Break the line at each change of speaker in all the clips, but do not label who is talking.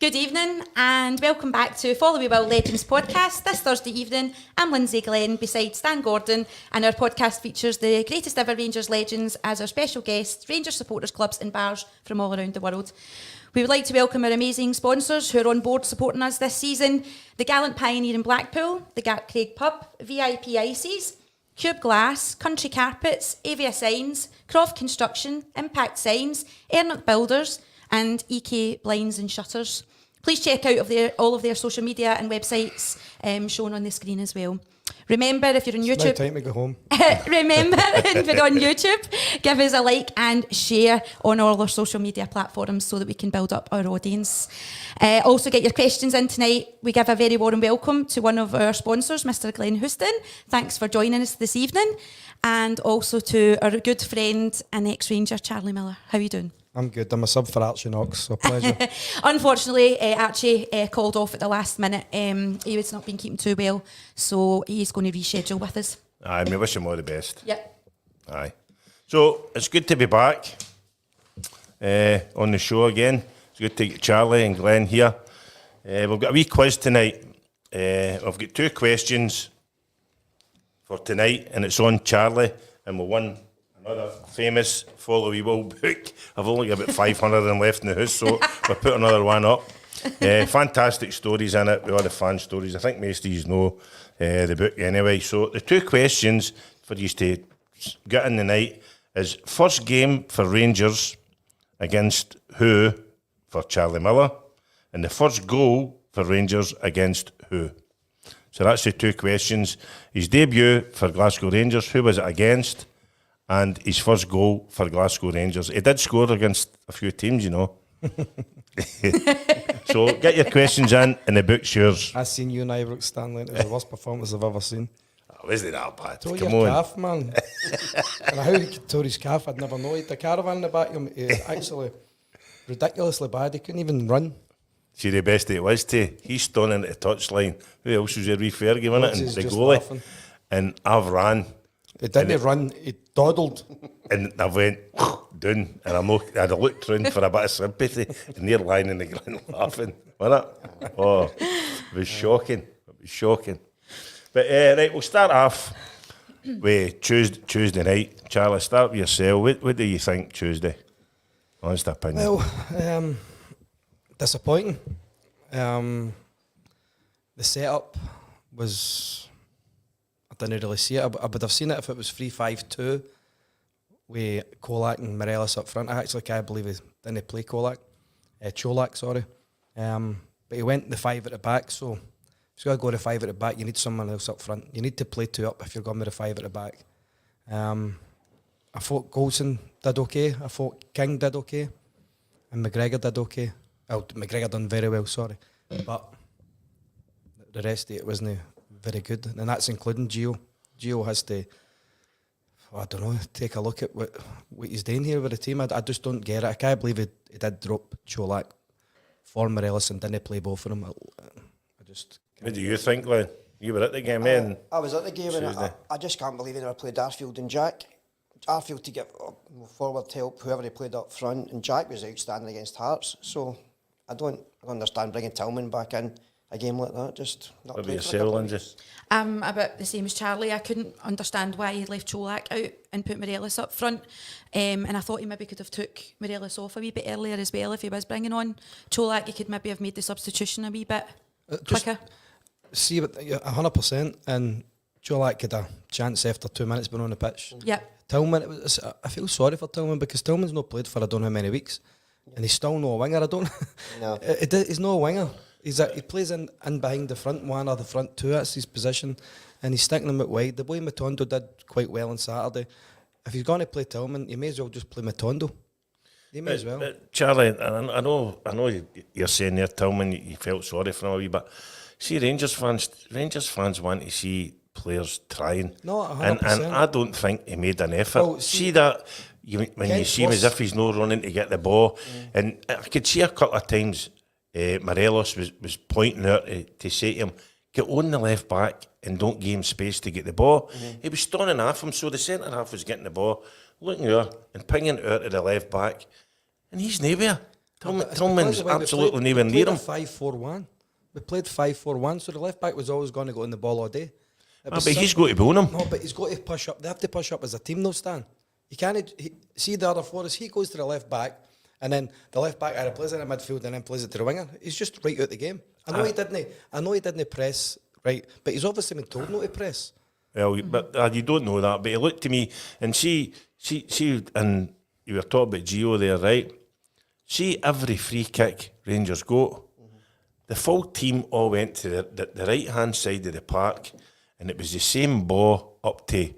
Good evening and welcome back to Follow We Will Legends podcast. This Thursday evening, I'm Lynsey Glenn beside Stan Gordon, and our podcast features the greatest ever Rangers legends as our special guests, Rangers supporters clubs and bars from all around the world. We would like to welcome our amazing sponsors who are on board supporting us this season: the Gallant Pioneer in Blackpool, the Gat Craig Pub, VIP Ices, Cube Glass, Country Carpets, Avia Signs, Croft Construction, Impact Signs, Ernock Builders and EK Blinds and Shutters. Please check out all of their social media and websites shown on the screen as well. Remember, if you're on YouTube...
It's now time to go home.
Remember, if you're on YouTube, give us a like and share on all our social media platforms so that we can build up our audience. Also, get your questions in tonight. We give a very warm welcome to one of our sponsors, Mr. Glenn Houston. Thanks for joining us this evening. And also to our good friend and ex-Ranger, Charlie Miller. How are you doing?
I'm good. I'm a sub for Archie Knox, so pleasure.
Unfortunately, Archie called off at the last minute. He was not been keeping too well, so he's going to reschedule with us.
Aye, we wish him all the best.
Yep.
Aye. So, it's good to be back on the show again. It's good to get Charlie and Glenn here. We've got a wee quiz tonight. I've got 2 questions for tonight, and it's on Charlie, and we'll win another famous Follow We Will book. I've only got about 500 of them left in the house, so we'll put another one up. Fantastic stories in it, with all the fan stories. I think most of you know the book anyway. So the 2 questions for you to get in the night is: first game for Rangers against who for Charlie Miller, and the first goal for Rangers against who. So that's the 2 questions. His debut for Glasgow Rangers, who was it against? And his first goal for Glasgow Rangers. He did score against a few teams, you know. So get your questions in, and the book's yours.
I seen you in Ibrox, Stanley. It was the worst performance I've ever seen.
Oh, isn't it that bad?
Tore
Come
your
on.
calf, man. And how he tore his calf, I'd never know. He had a caravan in the back of him. He was actually ridiculously bad. He couldn't even run.
See, the best it was to, he's standing at the touchline. Who else was your wee Fergie, wasn't it? And
He's
the
just
goalie.
laughing.
And I've ran.
He didn't run, he dawdled.
And I went down, and I'd looked round for a bit of sympathy, and they're lying in the ground laughing, wasn't it? Oh, it was shocking. It was shocking. But right, we'll start off with Tuesday night. Charlie, start with yourself. What do you think Tuesday? Honest opinion.
Well, disappointing. The setup was... I didn't really see it. I would have seen it if it was 3-5-2 with Kolak and Morelos up front. I actually can't believe he didn't play Cholak, sorry. But he went the 5 at the back, so if you're going to go to 5 at the back, you need someone else up front. You need to play 2 up if you're going with the 5 at the back. I thought Goldson did okay. I thought King did okay. And McGregor did okay. Oh, McGregor done very well, sorry. But the rest of it wasn't very good, and that's including Gio. Gio has to, I don't know, take a look at what he's doing here with the team. I just don't get it. I can't believe he did drop Cholak for Morelos and didn't play both of them. I just.
What do you think, Glenn? You were at the game, man.
I was at the game, and I just can't believe they never played Arfield and Jack. Arfield to get forward to help whoever he played up front, and Jack was outstanding against Hearts. So I don't understand bringing Tillman back in a game like that. Just not.
What about yourself, Lynsey?
I'm about the same as Charlie. I couldn't understand why he left Cholak out and put Morelos up front. And I thought he maybe could have took Morelos off a wee bit earlier as well. If he was bringing on Cholak, he could maybe have made the substitution a wee bit quicker.
See, 100%, and Cholak had a chance after 2 minutes being on the pitch.
Yeah.
Tillman, I feel sorry for Tillman because Tillman's not played for I don't know how many weeks, and he's still no winger. I don't.
No.
He's no winger. He plays in behind the front one or the front 2. That's his position, and he's sticking them out wide. The boy Matondo did quite well on Saturday. If he's going to play Tillman, he may as well just play Matondo. He may as well.
Charlie, I know you're saying there, Tillman, you felt sorry for him a wee bit. See, Rangers fans want to see players trying.
No, 100%.
And I don't think he made an effort.
Well,
see that when you see him as if he's not running to get the ball. And I could see a couple of times Morelos was pointing out to say to him, get on the left back and don't give him space to get the ball. He was stunning off him, so the centre half was getting the ball, looking there and pinging it out to the left back, and he's nowhere. Tillman's absolutely nowhere near him.
5-4-1. We played 5-4-1, so the left back was always going to go on the ball all day.
But he's got to bone him.
No, but he's got to push up. They have to push up as a team, though, Stan. You can't see the other four as he goes to the left back, and then the left back either plays in the midfield and then plays it to the winger. He's just right out the game. I know he didn't press right, but he's obviously been told not to press.
Well, but you don't know that. But he looked to me, and she, and you were talking about Gio there, right? See, every free kick Rangers got, the full team all went to the right hand side of the park, and it was the same ball up to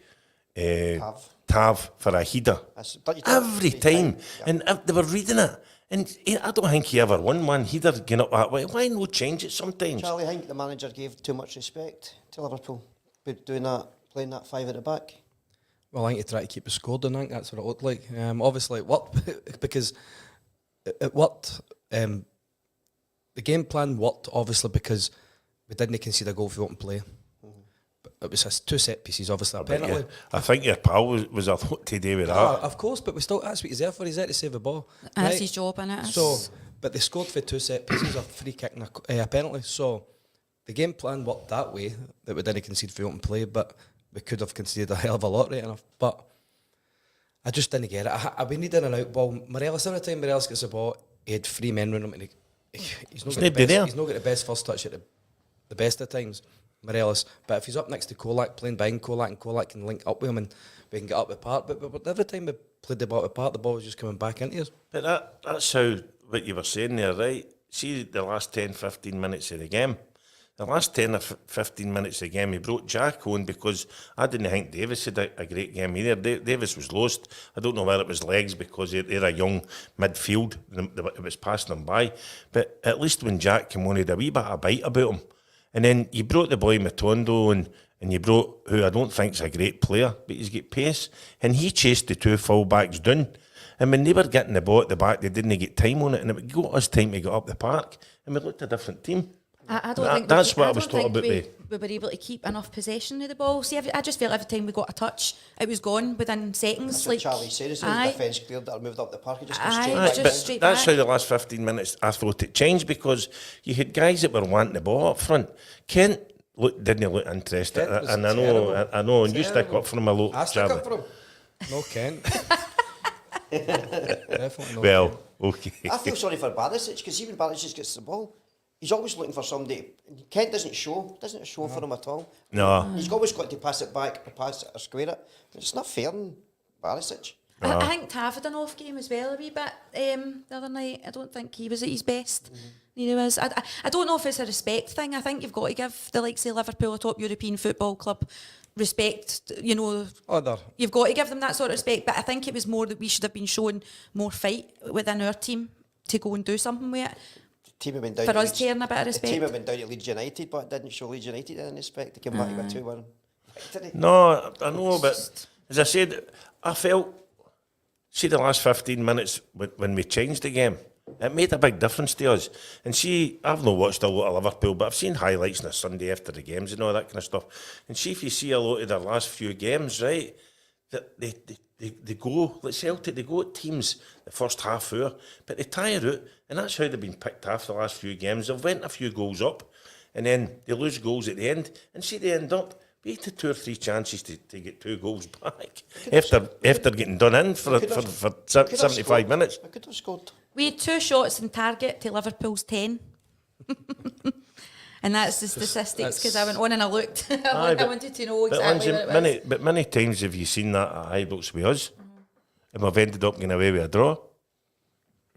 Tav for a header every time, and they were reading it. And I don't think he ever won one header going up that way. Why not change it sometimes?
Charlie, I think the manager gave too much respect to Liverpool by doing that, playing that five at the back.
Well, I think he tried to keep the score down. I think that's what it looked like. Obviously, it worked because it worked. The game plan worked, obviously, because we didn't concede a goal for open play. It was 2 set pieces, obviously. Apparently,
I think your pal was a lot to do with that.
Of course, but that's what he's there for. He's there to save the ball.
That's his job, innit?
So, but they scored for 2 set pieces, a free kick and a penalty. So, the game plan worked that way, that we didn't concede for open play, but we could have conceded a hell of a lot right enough. But I just didn't get it. We needed an out ball. Morelos, every time Morelos gets the ball, he had 3 men running him, and he's not got the best first touch at the best of times. Morelos, but if he's up next to Kolak, playing behind Kolak, and Kolak can link up with him and we can get up the park. But every time we played the ball apart, the ball was just coming back into us.
But that's how, what you were saying there, right? See the last 10, 15 minutes of the game. The last 10 or 15 minutes of the game, he brought Jack on because I didn't think Davis had a great game either. Davis was lost. I don't know whether it was legs because they're a young midfield. It was passing them by. But at least when Jack came on, he had a wee bit of bite about him. And then you brought the boy Matondo and you brought, who I don't think's a great player, but he's got pace. And he chased the 2 full-backs down. And when they were getting the ball at the back, they didn't get time on it. And it would go us time to get up the park. And we looked a different team.
I don't think
that's what I was talking about.
We were able to keep enough possession of the ball. See, I just felt every time we got a touch, it was gone within seconds.
That's what Charlie said. As soon as the defence cleared that moved up the park, it just goes straight back.
That's how the last 15 minutes I thought it changed because you had guys that were wanting the ball up front. Kent didn't look interested, and I know, and you stick up for him a lot.
I stick up for him. No, Kent. Definitely no.
Well,
Kent.
okay.
I feel sorry for Barisic because even Barisic gets the ball, he's always looking for somebody. Kent doesn't show for him at all.
No.
He's always got to pass it back or pass it or square it. It's not fair on Barisic.
I think Tav had an off game as well a wee bit the other night. I don't think he was at his best. Neither was. I don't know if it's a respect thing. I think you've got to give the likes of Liverpool, a top European football club, respect. You know, you've got to give them that sort of respect. But I think it was more that we should have been shown more fight within our team to go and do something with it.
Team have been down
for us tearing a bit of respect.
The team have been down to Leeds United, but it didn't show Leeds United any respect. They came back with 2-1 victory.
No, I know, but as I said, I felt, see the last 15 minutes when we changed the game, it made a big difference to us. And see, I've not watched a lot of Liverpool, but I've seen highlights on a Sunday after the games and all that kind of stuff. And see if you see a lot of their last few games, right, that they go, like Celtic, they go at teams the first half hour, but they tire out, and that's how they've been picked off the last few games. They've went a few goals up, and then they lose goals at the end, and see they end up with 2 or 3 chances to get 2 goals back after getting done in for 75 minutes.
I could have scored.
We had 2 shots in target to Liverpool's 10. And that's the statistics because I went on and I looked. I wanted to know exactly what it was.
But many times have you seen that at Ibrox with us? And we've ended up getting away with a draw.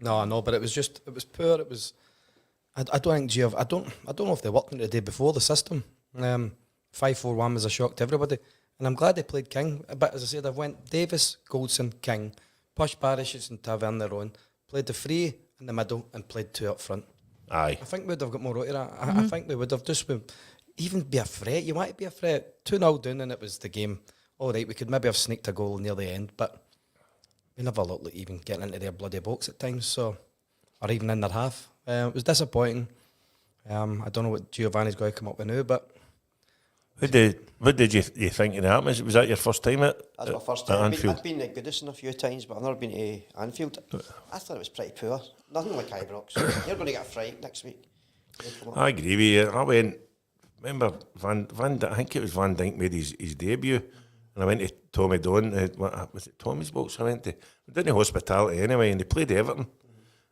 No, but it was poor. It was. I don't think Gio. I don't know if they worked on it the day before the system. 5-4-1 was a shock to everybody, and I'm glad they played King. But as I said, I've went Davis, Goldson, King, pushed Barisic and Tav on their own, played the 3 in the middle, and played 2 up front.
Aye.
I think we'd have got more out of that. I think we would have just even be a threat. You want to be a threat. 2-0 down, and it was the game. All right, we could maybe have sneaked a goal near the end, but we never looked like even getting into their bloody box at times. So, or even in their half. It was disappointing. I don't know what Giovanni's going to come up with now, but
What did you think of that? Was that your first time at
That's my first
at
time.
Anfield?
I've been at Goodison a few times, but I've never been to Anfield. I thought it was pretty poor. Nothing like Ibrox. You're going to get a fright next week.
I agree with you. I went. Remember I think it was Van Dijk made his debut, and I went to Tommy Don. What was it? Tommy's box. I went to. We did the hospitality anyway, and they played Everton,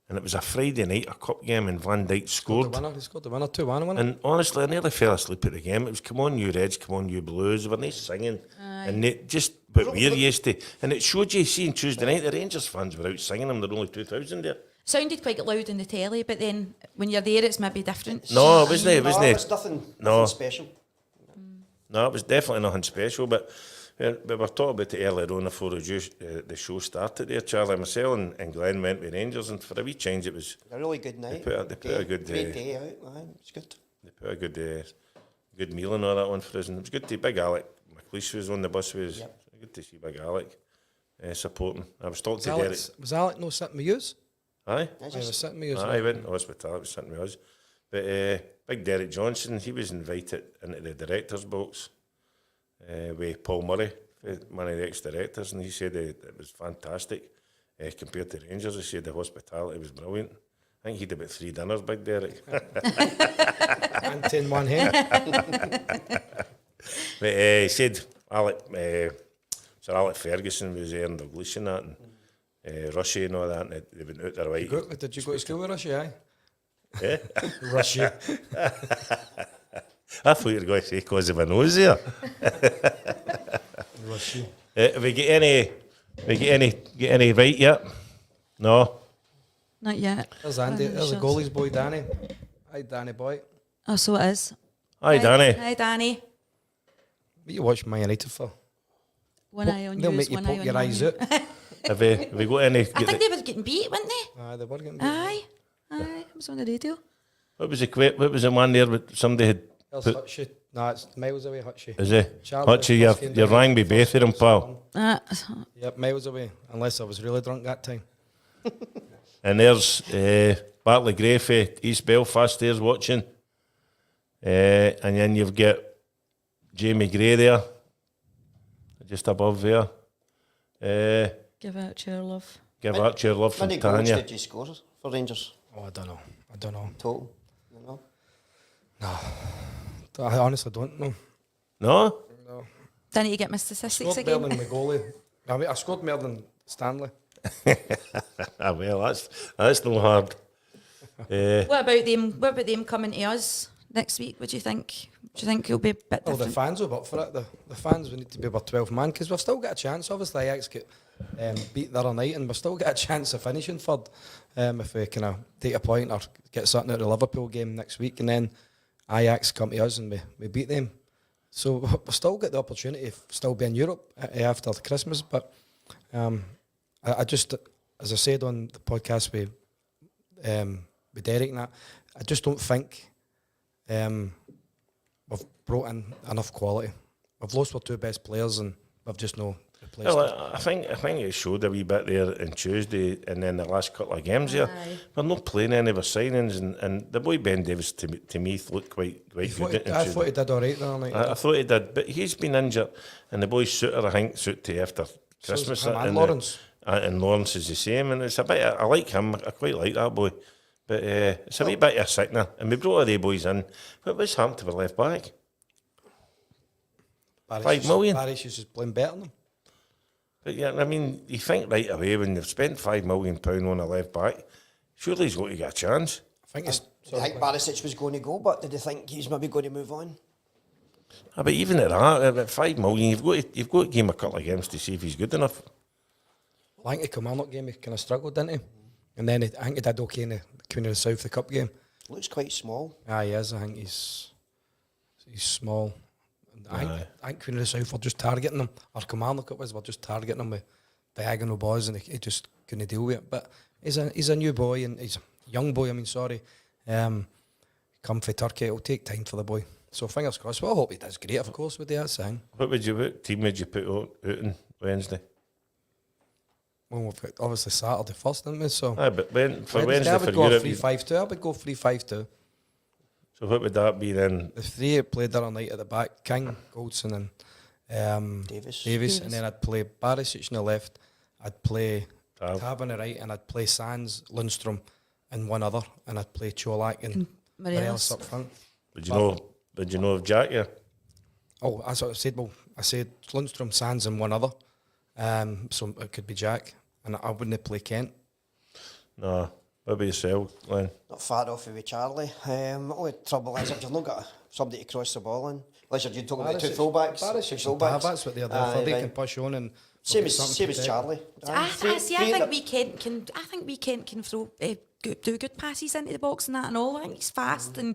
and it was a Friday night, a cup game, and Van Dijk scored.
He scored the winner, 2-1.
And honestly, I nearly fell asleep at the game. It was "Come on, you Reds! Come on, you Blues!" They were nice singing, and they just but we're used to. And it showed you. See, on Tuesday night, the Rangers fans were out singing them. There were only 2,000 there.
Sounded quite loud in the telly, but then when you're there, it's maybe different.
No, it wasn't. It
No,
wasn't.
it was nothing special.
No, it was definitely nothing special. But we were talking about it earlier on before the show started there, Charlie. Myself and Glenn went with Rangers, and for a wee change, it was
A really good night.
they put a good
great day out. Aye, it's good.
they put a good meal and all that one for us. And it was good to Big Alec McLeish was on the bus. It was good to see Big Alec supporting. I was talking to Derek.
Was Alec no sitting with yous?
Aye.
He was sitting with yous.
Aye, he went to hospital, it was sitting with us. But Big Derek Johnson, he was invited into the director's box with Paul Murray, one of the ex-directors, and he said it was fantastic compared to Rangers. He said the hospitality was brilliant. I think he had about 3 dinners, Big Derek.
And 10 one hen.
But he said Sir Alec Ferguson was there and Douglas and that, and Rushy and all that, and they went out their way.
Did you go to school with Rushy, aye?
Eh?
Rushy.
I thought you were going to say because of a nose there.
Rushy.
Have we get any right yet? No.
Not yet.
There's Andy. There's the goalie's boy, Danny. Hi, Danny boy.
Oh, so it is.
Hi, Danny.
Hi, Danny.
What you watch Man United for?
One eye on
They'll
you,
make you
one eye
poke
on
your eyes out.
Have we got any?
I think they were getting beat, weren't they?
Aye, they were getting
Aye. It was on the radio.
What was the one there with somebody had?
There's
Put,
Hutchie. No, it's miles away, Hutchie.
is it?
Charlie
Hutchie,
was first
you rang me
first
both of them, pal.
Yep, miles away. Unless I was really drunk that time.
And there's Bartley Gray for East Belfast there's watching. And then you've got Jamie Gray there, just above there.
Give out your love.
Give Archie your love
How
from
many goals
Tanya.
did you score for Rangers
Oh, I don't know.
total? You know?
I honestly don't know.
No?
Don't need to get my statistics
Scored better
again.
than my goalie. I scored more than Stanley.
Ah, well, that's no hard.
What about them coming to us next week? What do you think? Do you think it'll be a bit
Well, the
different?
fans will be up for it. The fans will need to be about 12 man because we've still got a chance. Obviously, Ajax get beat the other night and we've still got a chance of finishing third if we kind of take a point or get something out of the Liverpool game next week and then Ajax come to us and we beat them. So we've still got the opportunity of still be in Europe after Christmas. But I just, as I said on the podcast with Derek and that, I just don't think we've brought in enough quality. We've lost our 2 best players and we've just no replaced them.
Well, I think it showed a wee bit there on Tuesday and then the last couple of games there.
Aye.
We're not playing any of our signings and the boy Ben Davis to me looked quite good.
I thought he did all right the other night.
I thought he did, but he's been injured and the boy's suitor, I think, suit to after Christmas.
him and Lawrence.
And Lawrence is the same, and it's a bit. I like him. I quite like that boy, but it's a wee bit of a sickener. And we brought all the boys in. But what's happened to the left back? 5 million.
Barry's just playing better than him.
But yeah, I mean, you think right away when you've spent £5 million on a left back, surely he's got to get a chance.
I think it's.
I think Barisic was going to go, but did they think he's maybe going to move on?
But even at that, at 5 million, you've got to give him a couple of games to see if he's good enough.
I think the Kilmarnock game he kind of struggled, didn't he? And then I think he did okay in the Queen of the South, the Cup game.
Looks quite small.
He is. I think he's small. I think Queen of the South were just targeting him, or Kilmarnock it was, were just targeting him with diagonal balls, and he just couldn't deal with it. But he's a new boy, and he's a young boy. Come from Turkey, it'll take time for the boy. So fingers crossed. Well, I hope he does great, of course, with that saying.
What team would you put out on Wednesday?
Well, we've got obviously Saturday first, didn't we? So
But for
I
Wednesday
would
for
go
Europe,
3-5-2. I would go 3-5-2.
So what would that be then?
The three that played the other night at the back, King, Goldson and Davis. And then I'd play Barisic on the left, I'd play Tab on the right, and I'd play Sands, Lundstrom and one other, and I'd play Cholak and Morelos up front.
Did you know of Jack, yeah?
Oh, that's what I said. Well, I said Lundstrom, Sands and one other. So it could be Jack, and I wouldn't play Kent.
No. What about yourself, Glenn?
Not far off with Charlie. Only trouble is if you've not got somebody to cross the ball in. Unless you're talking about two fullbacks.
That's what they're there for. They can push on and
same as Charlie.
I think we Kent can throw do good passes into the box and that and all. I think he's fast and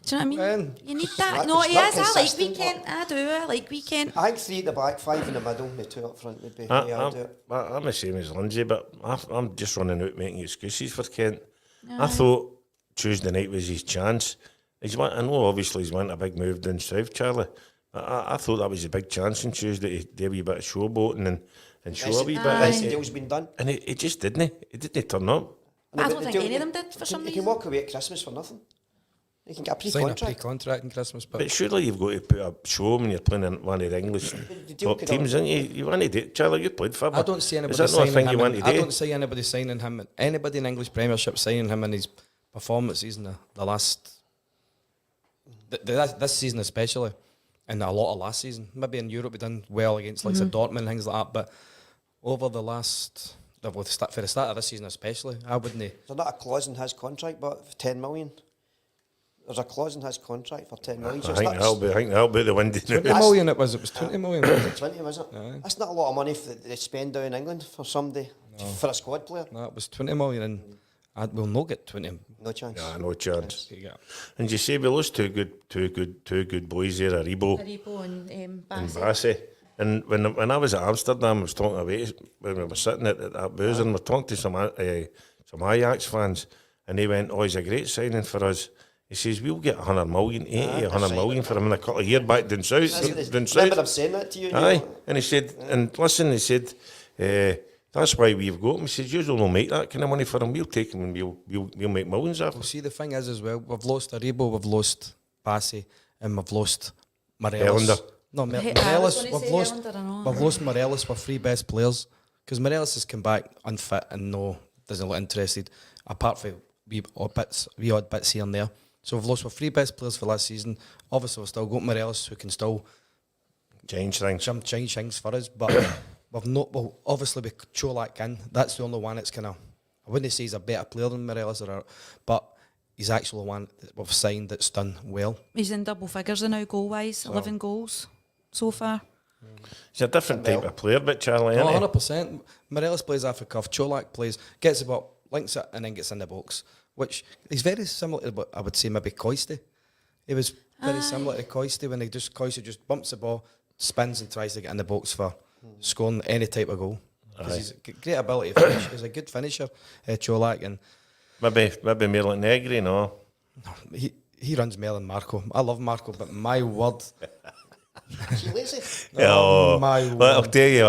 do you know what I mean? You need that. No, he is. I like Weekend. I like Weekend.
I think 3 at the back, 5 in the middle, the 2 up front would be.
I'm the same as Lynsey, but I'm just running out making excuses for Kent. I thought Tuesday night was his chance. I know obviously he's went a big move down south, Charlie. But I thought that was a big chance on Tuesday to do a wee bit of showboating and show a wee bit.
The deal's been done.
And it just didn't. It didn't turn up.
I don't think any of them did for some reason.
You can walk away at Christmas for nothing. You can get a pre-contract.
Sign a pre-contract in Christmas.
But surely you've got to put a show when you're playing in one of the English top teams, isn't you? You want to do it, Charlie. You played for.
I don't see anybody signing him. I don't see anybody signing him. Anybody in English Premiership signing him in his performances in the last. This season especially, and a lot of last season. Maybe in Europe we done well against like Dortmund and things like that, but over the last. For the start of this season especially, I wouldn't.
There's not a clause in his contract, but for 10 million. There's a clause in his contract for 10 million.
I think that'll be the windy.
20 million it was 20 million.
20, was it? Aye. That's not a lot of money they spend down in England for somebody, for a squad player.
No, it was 20 million and I will not get 20.
No chance.
Yeah, no chance. And you say we lost two good boys there, Aribo
and
Bassey. And when I was at Amsterdam, I was talking about when we were sitting at that boozer and we were talking to some Ajax fans, and they went, "Oh, he's a great signing for us." He says, "We'll get 100 million, 100 million for him in a couple of years back down south."
Remember them saying that to you?
Aye, and he said, and listen, he said, that's why we've got him. He says, "You don't make that kind of money for him. We'll take him and we'll make millions off him."
Well, see, the thing is as well, we've lost Aribo, we've lost Bassey, and we've lost Morelos.
Helander.
No, Morelos. We've lost Morelos for 3 best players because Morelos has come back unfit and doesn't look interested. Apart from wee odd bits here and there, so we've lost our 3 best players for last season. Obviously, we've still got Morelos who can still
change things
for us, but we've not. Well, obviously with Cholak in, that's the only one that's kind of. I wouldn't say he's a better player than Morelos, but he's actually the one that we've signed that's done well.
He's in double figures now, goal-wise, 11 goals so far.
He's a different type of player, but Charlie,
no, 100%. Morelos plays off the cuff. Cholak gets the ball, links it, and then gets in the box, which is very similar to what I would say maybe Coisty. He was very similar to Coisty when Coisty just bumps the ball, spins and tries to get in the box for scoring any type of goal. He's a great ability to finish. He's a good finisher, Cholak, and
maybe more like Negri, no?
He runs more than Marco. I love Marco, but my word.
Is he lazy?
My word.
I'll tell you,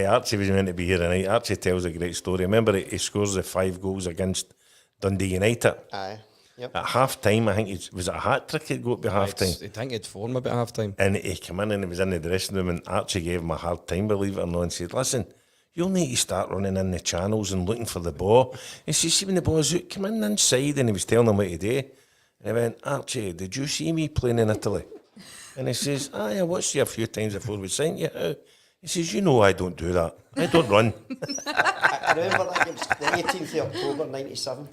Archie was meant to be here tonight. Archie tells a great story. Remember, he scores the 5 goals against Dundee United.
Aye. Yep.
At half time, I think it was a hat trick he'd go up at half time.
I think he'd 4 maybe at half time.
And he came in and he was in the dressing room, and Archie gave him a hard time, believe it or not, and said, "Listen, you'll need to start running in the channels and looking for the ball." He says, "See when the ball's out, come in inside." And he was telling him what to do. And he went, "Archie, did you see me playing in Italy?" And he says, "Aye, I watched you a few times before we signed you." He says, "You know I don't do that. I don't run."
I remember that game, the 18th of October 97.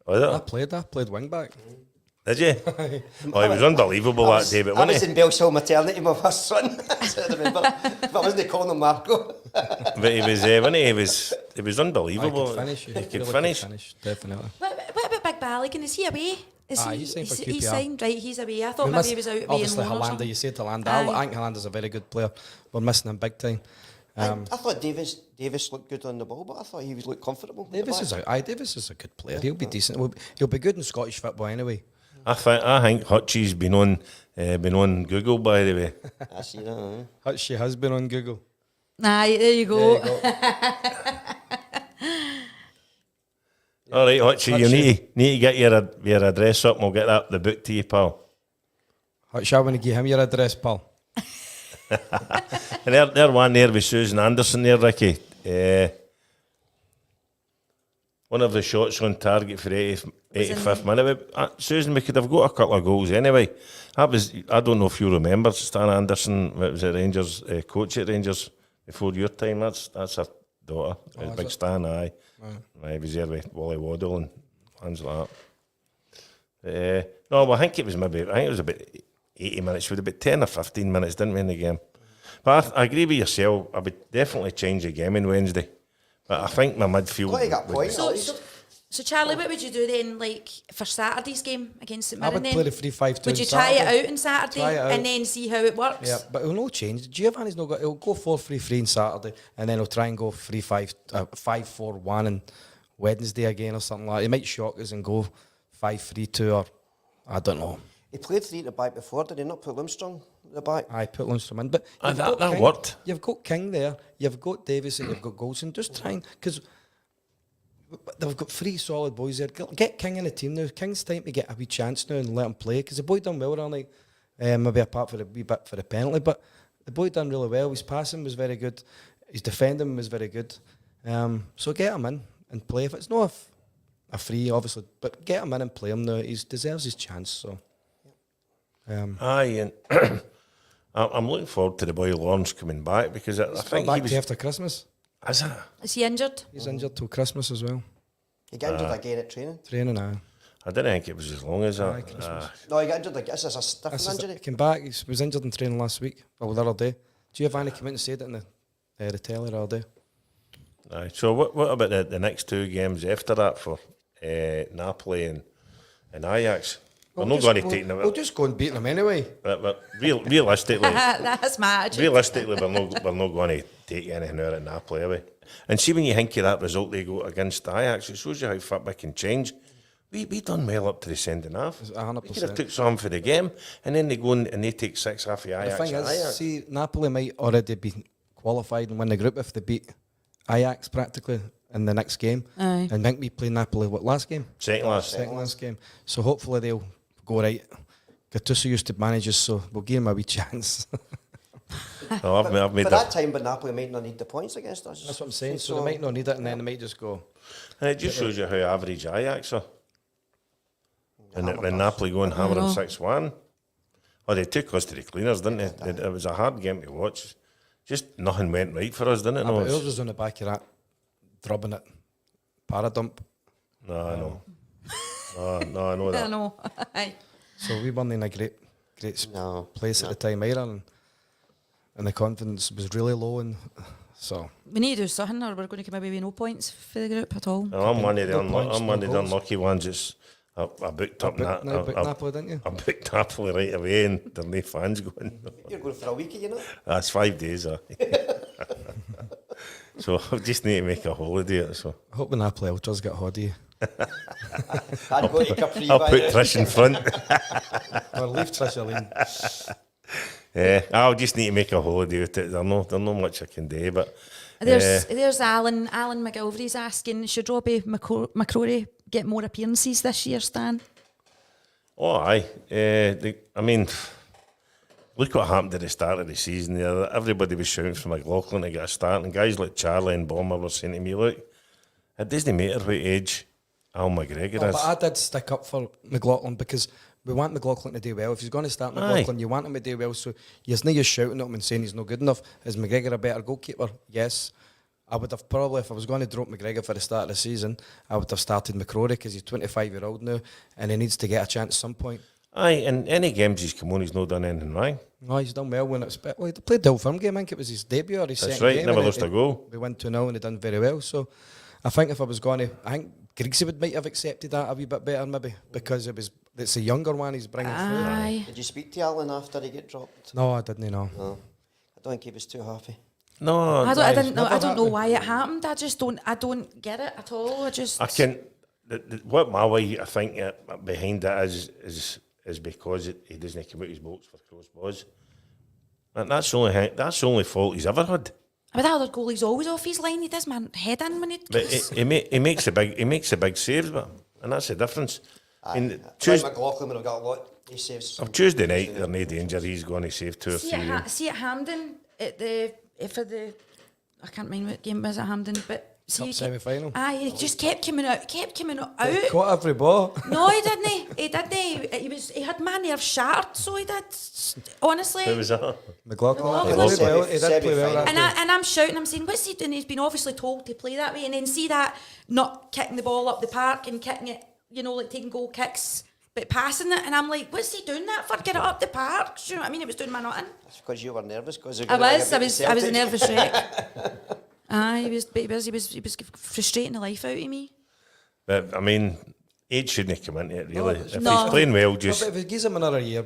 I played wing back.
Did you? Oh, he was unbelievable that day. But
I was in Bellshill maternity with my son. I remember, but I wasn't calling him Marco.
But he was, he was unbelievable.
He
could finish.
Definitely.
What about Big Balogun? Is he away?
He's signed for QPR.
He's signed, right? He's away. I thought maybe he was out away
obviously
in loan or
Hollander.
something.
You said Hollander. I think Hollander's a very good player. We're missing him big time.
I thought Davis looked good on the ball, but I thought he was looked comfortable.
Davis is a good player. He'll be decent. He'll be good in Scottish football anyway.
I think Hutchie's been on Google, by the way.
I see that.
Hutchie has been on Google.
Aye, there you go.
All right, Archie, you
Archie.
need to get your address up and we'll get the book to you, pal.
Shall we give him your address, pal?
And they're one there with Susan Anderson there, Ricky. One of the shots on target for 85th minute. Susan, we could have got a couple of goals anyway. I don't know if you remember Stan Anderson, was at Rangers, coach at Rangers before your time. That's her daughter. Big Stan, aye. He was there with Wally Waddle and things like that. No, well, I think it was about 80 minutes. We had about 10 or 15 minutes, didn't we, in the game? But I agree with yourself. I would definitely change the game on Wednesday. But I think my midfield...
Well, you got points.
So Charlie, what would you do then, like, for Saturday's game against St
I
Mirren
would
then?
play the 3-5-2
Would you
on
try it
Saturday.
out on Saturday
Try it out.
and then see how it works?
Yeah, but it'll no change. Giovanni's not got. He'll go 4-3-3 on Saturday, and then he'll try and go 5-4-1 on Wednesday again or something like that. He might shock us and go 5-3-2 or I don't know.
He played 3 at the back before, did he not put Limstrong at the back?
I put Lundstrom in, but you've
that
got King,
worked.
You've got King there, you've got Davis, and you've got Goldson. Just trying because they've got 3 solid boys there. Get King in the team now. King's time to get a wee chance now and let him play because the boy done well all night. Maybe apart for a wee bit for the penalty, but the boy done really well. His passing was very good. His defending was very good. So get him in and play. If it's not a free, obviously, but get him in and play him now. He deserves his chance. So.
Aye, and I'm looking forward to the boy Lawrence coming back because I think
back
he was...
after Christmas.
Is it?
Is he injured?
He's injured till Christmas as well.
He got injured again at training.
Training now.
I didn't think it was as long as that.
Aye, Christmas.
No, he got injured again. This is a stiff injury.
He came back. He was injured in training last week. Well, the other day. Giovanni came in and said it in the telly the other day.
Aye. So what about the next 2 games after that for Napoli and Ajax? We're not going to take them.
We'll just go and beat them anyway.
But realistically,
That's my attitude.
realistically, we're not going to take anything out of Napoli away. And see when you think of that result they got against Ajax, it shows you how far we can change. We done well up to the sending half.
100%.
We could have took some for the game, and then they go and they take 6 half the Ajax.
The thing
at
is,
Ajax.
see, Napoli might already be qualified and win the group if they beat Ajax practically in the next game.
Aye.
And think we play Napoli last game?
Second last.
Second last game. So hopefully they'll go right. Gattuso used to manage us, so we'll give him a wee chance.
No, I've made
For
that.
that time, but Napoli might not need the points against us.
That's what I'm saying. So they might not need it, and then they might just go.
And it just shows you how average Ajax are. And when Napoli go and hammer them 6-1. Oh, they took us to the cleaners, didn't they? It was a hard game to watch. Just nothing went right for us, didn't it?
But ours was on the back of that, drubbing it. Paradump.
No, I know. No, I know that.
I know. Aye.
So we weren't in a great place at the time either, and the confidence was really low, and so
We need to do something, or we're going to come away with no points for the group at all.
No, I'm one of the
No points,
I'm one
no
of the
goals.
unlucky ones. It's I booked up
booked Napoli, didn't you?
I booked Napoli right away, and there are no fans going.
You're going for a week, you know?
That's 5 days. So I just need to make a holiday. of it, So
I hope the Napoli Ultras get hold of you.
I'd go to Capri
I'll
by
put
then.
Trish in front.
Or leave Tricia Lane.
Yeah, I'll just need to make a holiday out of it. There's no much I can do, but
There's Alan McGilvery's asking, should Robbie McCrory get more appearances this year, Stan?
oh aye. I mean, look what happened at the start of the season there. Everybody was shouting for McLaughlin to get a start, and guys like Charlie and Bomber were saying to me, look, it doesn't matter what age Al McGregor is.
But I did stick up for McLaughlin because we want McLaughlin to do well. If he's going to start McLaughlin, you want him to do well. So you're not just shouting at him and saying he's not good enough. Is McGregor a better goalkeeper? Yes. I would have probably, if I was going to drop McGregor for the start of the season, I would have started McCrory because he's 25-year-old now and he needs to get a chance at some point.
Aye, in any games he's come on, he's not done anything wrong.
No, he's done well when it's... Well, he played the Old Firm game. I think it was his debut or his
That's
second
right,
game.
never
and
lost a goal.
We went 2-0 and he done very well. So I think if I was going to... I think Griggsy might have accepted that a wee bit better maybe because it's a younger one he's bringing through.
Aye.
Did you speak to Alan after he get dropped?
No, I didn't know.
No. I don't think he was too happy.
No,
I didn't know.
never
I don't know
happened.
why it happened. I don't get it at all. I
can. What my way I think behind that is because he doesn't come out his bolts for crossbows, and that's the only fault he's ever had.
But that other goalie's always off his line. He does man head in when he
But
goes.
he makes the big saves, and that's the difference.
Like McLaughlin would have got a lot. He saves.
Of Tuesday night, there's no danger. He's going to save 2 or 3.
See at Hampden for the I can't remember what game was at Hampden, but see
Cup semi-final.
He just kept coming out.
He caught every ball.
No, he didn't. He didn't. He had my nerves shattered. So he did. Honestly.
Who was that?
McLaughlin.
He
He did play well that
And
day.
I'm shouting, I'm saying, what's he doing? He's been obviously told to play that way, and then see that not kicking the ball up the park and kicking it, like taking goal kicks, but passing it, and I'm like, what's he doing that for? Get it up the park. Do you know what I mean? It was doing my nothing.
That's because you were nervous.
I was a nervous wreck. He was frustrating the life out of me.
But I mean, age shouldn't come into it really.
No,
If
no.
he's playing well,
No,
just
but if he gives him another year,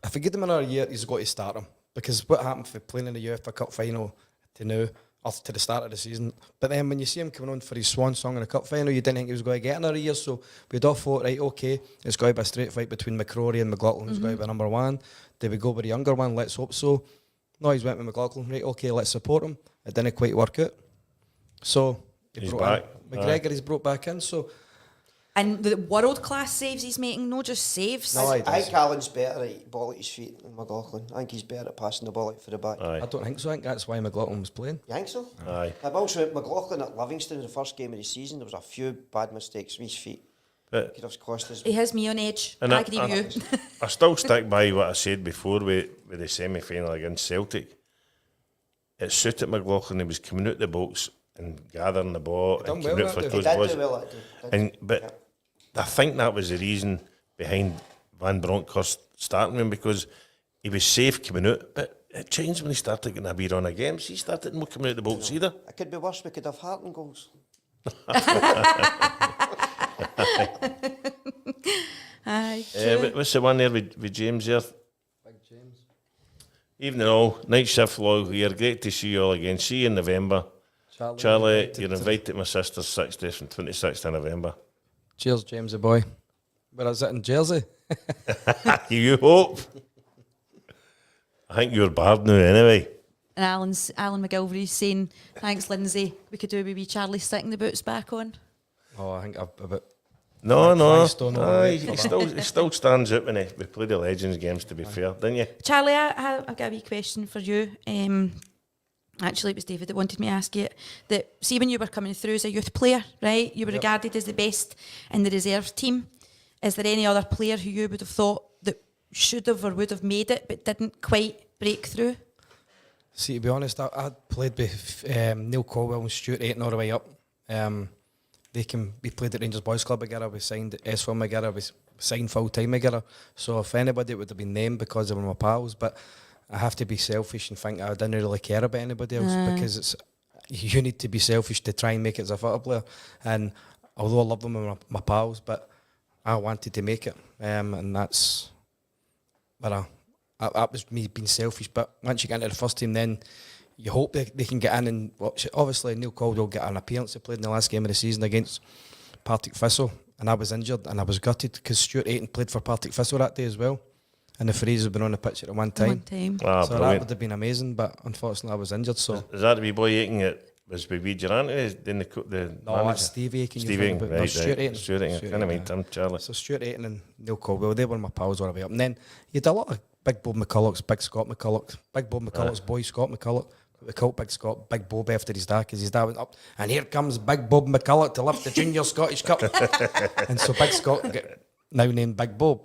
if he gives him another year, he's got to start him. Because what happened for playing in the UEFA Cup final to now, or to the start of the season. But then when you see him coming on for his swan song in the cup final, you didn't think he was going to get another year. So we'd all thought, right, okay, it's going to be a straight fight between McCrory and McLaughlin. It's going to be number one. Did we go with the younger one? Let's hope so. No, he's went with McLaughlin. Right, okay, let's support him. It didn't quite work out. So
He's
brought
back.
in McGregor, he's brought back in. So
And the world-class saves he's making, no just saves.
No,
I think Alan's better at ball at his feet than McLaughlin. I think he's better at passing the ball out for the back.
aye,
I don't think so. I think that's why McLaughlin was playing.
You think so?
aye.
I've also McLaughlin at Livingston in the first game of the season. There was a few bad mistakes with his feet.
But
Could have cost us.
He has me on edge.
And
I
I-
agree with you.
I still stick by what I said before with the semi-final against Celtic. It suited McLaughlin. He was coming out the box and gathering the ball
He done
and
well
coming out
that
for
day.
He
close
did
balls.
do well that day.
But I think that was the reason behind Van Bronckhorst starting him, because he was safe coming out, but it changed when he started getting a wee run of games. He started more coming out the box either.
It could be worse. We could have Harton goals.
Aye,
What's the one there with James there?
Big James.
Evening all, night shift log here. Great to see you all again. See you in November. Charlie, you're invited to my sister's 60th from 26th of November.
Cheers, James, the boy. Where is it in Jersey?
You hope. I think you're barred now anyway.
And Alan McGilvery's saying, thanks, Lynsey. We could do a wee Charlie sticking the boots back on.
Oh, I think I've about.
No,
Flagstone all the way
He
for
he still stands out when we play the Legends games, to be fair, didn't you?
Charlie, I've got a wee question for you. Actually, it was David that wanted me to ask you it. That, see, when you were coming through as a youth player, right, you were regarded as the best in the reserve team. Is there any other player who you would have thought that should have or would have made it but didn't quite break through?
See, to be honest, I played with Neil Colwell and Stuart Ayton all the way up. We played at Rangers Boys Club together, we signed at S1 together, we signed full time together. So if anybody, it would have been them because they were my pals. But I have to be selfish and think I didn't really care about anybody else, because you need to be selfish to try and make it as a football player. And although I love them and my pals, but I wanted to make it, and that's where that was me being selfish. But once you get into the first team, then you hope they can get in and watch it. Obviously, Neil Caldwell got an appearance. He played in the last game of the season against Partick Thistle, and I was injured and I was gutted because Stuart Ayton played for Partick Thistle that day as well, and the Freeze had been on the pitch at one time.
Ah,
So that
brilliant.
would have been amazing, but unfortunately I was injured. So
Is that the wee boy Aiken that was with wee Durante? Then the
no,
manager?
that's Steve Aiken.
Steve
you're
Aiken,
thinking about.
right,
No, Stuart Ayton.
Stuart Aiken, kind of mean him, Charlie.
So Stuart Ayton and Neil Caldwell, they were my pals all the way up. And then you had a lot of Big Bob McCulloch's, Big Scott McCulloch, Big Bob McCulloch's boy Scott McCulloch. We called Big Scott Big Bob after his dad, because his dad went up, and here comes Big Bob McCulloch to lift the Junior Scottish Cup. And so Big Scott got now named Big Bob.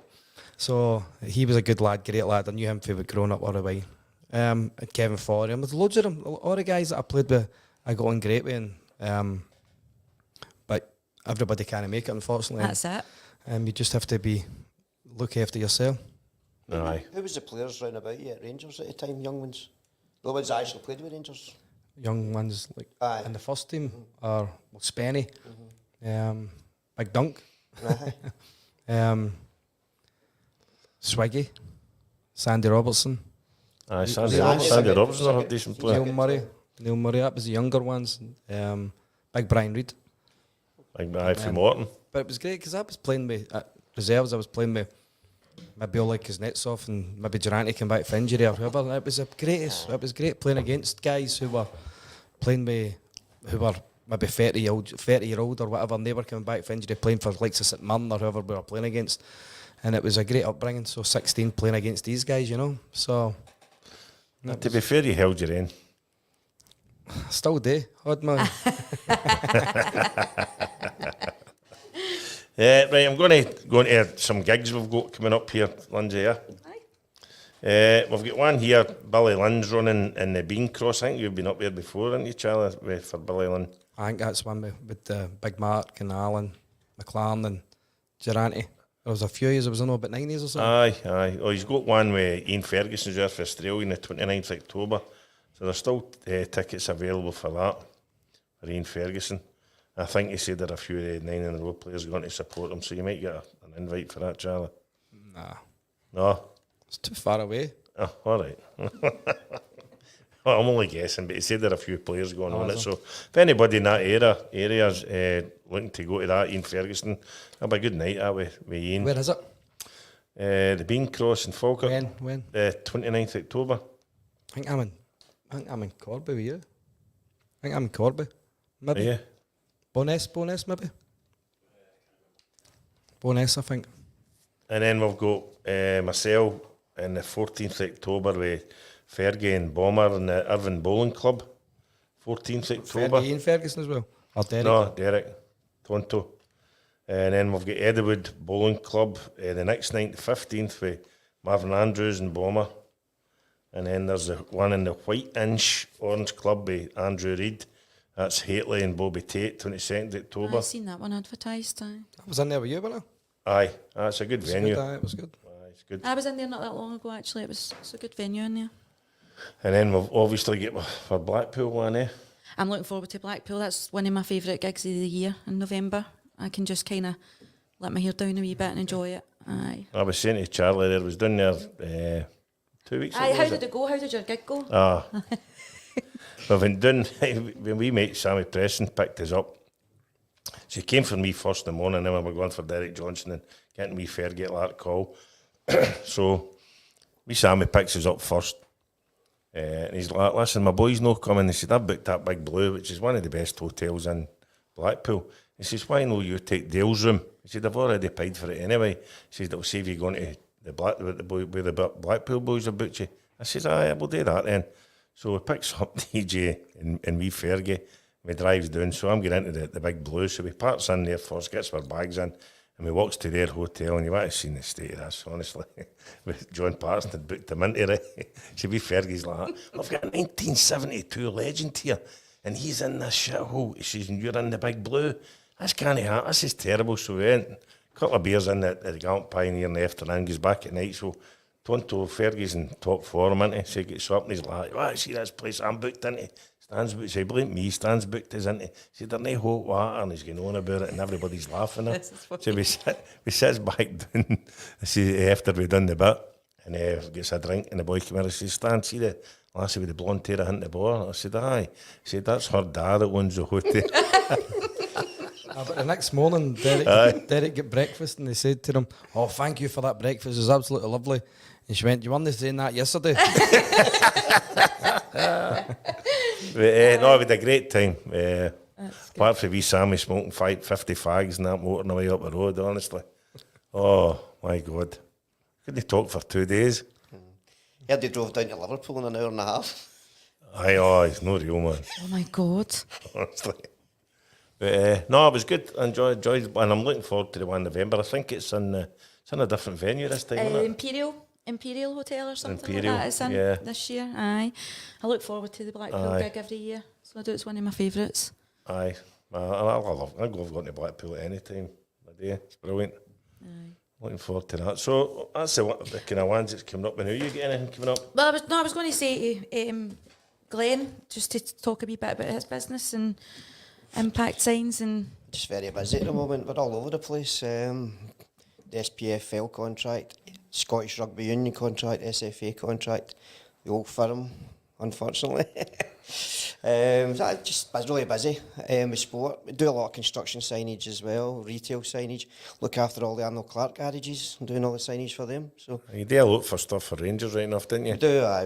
So he was a good lad, great lad. I knew him from growing up all the way. And Kevin Foley, and there's loads of them. All the guys that I played with, I got on great with. But everybody can't make it, unfortunately.
That's it.
You just have to look after yourself.
Aye.
Who was the players round about you at Rangers at the time, young ones? The ones that actually played with Rangers?
Young ones like
Aye.
in the first team are Spenny, Big Dunk,
Aye.
Swiggy, Sandy Robertson,
Aye,
Sandy
Sandy
Robertson.
Robertson's a decent player.
Neil Murray. That was the younger ones. Big Brian Reid.
Like, aye, from Morton.
But it was great because I was playing with at reserves. I was playing with maybe all like Kuznetsov and maybe Durante came back for injury or whoever. It was it was great playing against guys who were playing with, who were maybe 30-year-old or whatever, and they were coming back for injury, playing for like St Mirren or whoever we were playing against. And it was a great upbringing. So 16 playing against these guys, you know. So
To be fair, you held your own.
still do, odd man.
Right, I'm going to go into some gigs we've got coming up here, Lynsey. We've got one here, Billy Lynn's running in the Bean Cross. I think you've been up there before, haven't you, Charlie, for Billy Lynn?
I think that's one with Big Mark and Alan, McLaren and Durante. There was a few years, it was about 9 years or something.
Aye. Oh, he's got one with Ian Ferguson's there for Australia on the 29th of October. So there's still tickets available for that, for Ian Ferguson. I think he said there are a few 9 in a row players going to support him, so you might get an invite for that, Charlie.
Nah.
No?
It's too far away.
Oh, all right. Well, I'm only guessing, but he said there are a few players going on it. So if anybody in that area is looking to go to that, Ian Ferguson, that'll be a good night out with Ian.
Where is it?
The Bean Cross in Falkirk.
When?
The 29th of October.
I think I'm in Corby with you. I think I'm in Corby. Maybe.
Yeah.
Bonus maybe. Bonus, I think.
And then we've got myself on the 14th of October with Fergie and Bomber and the Irvine Bowling Club. 14th of October.
Ian Ferguson as well? Or Derek?
No, Derek. Tonto. And then we've got Edinwood Bowling Club the next night, the 15th, with Marvin Andrews and Bomber. And then there's the one in the White Inch Orange Club with Andrew Reid. That's Haitley and Bobby Tate, 22nd of October.
I've seen that one advertised.
I was in there with you, wasn't
Aye, that's a good venue.
It was good.
Aye, it's good.
I was in there not that long ago, actually. It's a good venue in there.
And then we've obviously got for Blackpool one,
I'm looking forward to Blackpool. That's one of my favourite gigs of the year in November. I can just kind of let my hair down a wee bit and enjoy it. Aye.
I was saying to Charlie there, was down there 2 weeks ago.
Aye, how did it go? How did your gig go?
We've been doing, when we mate Sammy Preston picked us up, she came for me first in the morning, and then we were going for Derek Johnson and getting me Fergie that call. So, we Sammy picks us up first. And he's like, listen, my boy's no coming. He said, I booked that Big Blue, which is one of the best hotels in Blackpool. He says, why no you take Dale's room? He said, I've already paid for it anyway. He said, it'll save you going to where the Blackpool boys have booked you. I says, aye, we'll do that then. So he picks up DJ and we Fergie. We drives down, so I'm getting into the Big Blue. So we parks in there first, gets our bags in, and we walks to their hotel, and you might have seen the state of this, honestly. With John Parsons had booked him into it. So we Fergie's like, I've got a 1972 legend here, and he's in this shithole. He says, and you're in the Big Blue. This can't happen. This is terrible. So we went, a couple of beers in the Gallant Pioneer in the afternoon, goes back at night. So Tonto Fergie's in top form, isn't he? So he gets up and he's like, well, see this place I'm booked into. Stan's booked, so he blamed me, Stan's booked us into. He said, there's no hot water, and he's going on about it, and everybody's laughing at him. So we sits back down, after we've done the bit, and gets a drink, and the boy came in and says, Stan, see the lassie with the blonde hair hitting the bar? I said, aye. He said, that's her dad that owns the hotel.
But the next morning, Derek got breakfast, and they said to him, oh, thank you for that breakfast, it was absolutely lovely. And she went, you weren't saying that yesterday?
But, no, we had a great time. Apart from wee Sammy smoking 50 fags and that motoring away up the road, honestly. Oh, my God. Couldn't talk for 2 days.
I heard they drove down to Liverpool in an hour and a half.
Aye, he's no real, man.
Oh, my God.
Honestly. But, no, it was good. I enjoyed it, and I'm looking forward to the one in November. I think it's in a different venue this time, isn't it?
Imperial Hotel or something
Imperial,
like that. It's in this year. Aye. I look forward to the Blackpool gig every year. So I do, it's one of my favourites.
I'll go to Blackpool at any time of the day. It's brilliant.
Aye.
Looking forward to that. So that's the kind of ones that's coming up. And who you get anything coming up?
Well, I was going to say to Glenn, just to talk a wee bit about his business and impact signs and...
Just very busy at the moment. We're all over the place. The SPFL contract, Scottish Rugby Union contract, SFA contract, the old firm, unfortunately. I was really busy with sport. We do a lot of construction signage as well, retail signage. Look after all the Arnold Clark garages and doing all the signage for them. So
You do a lot for stuff for Rangers right enough, didn't you?
we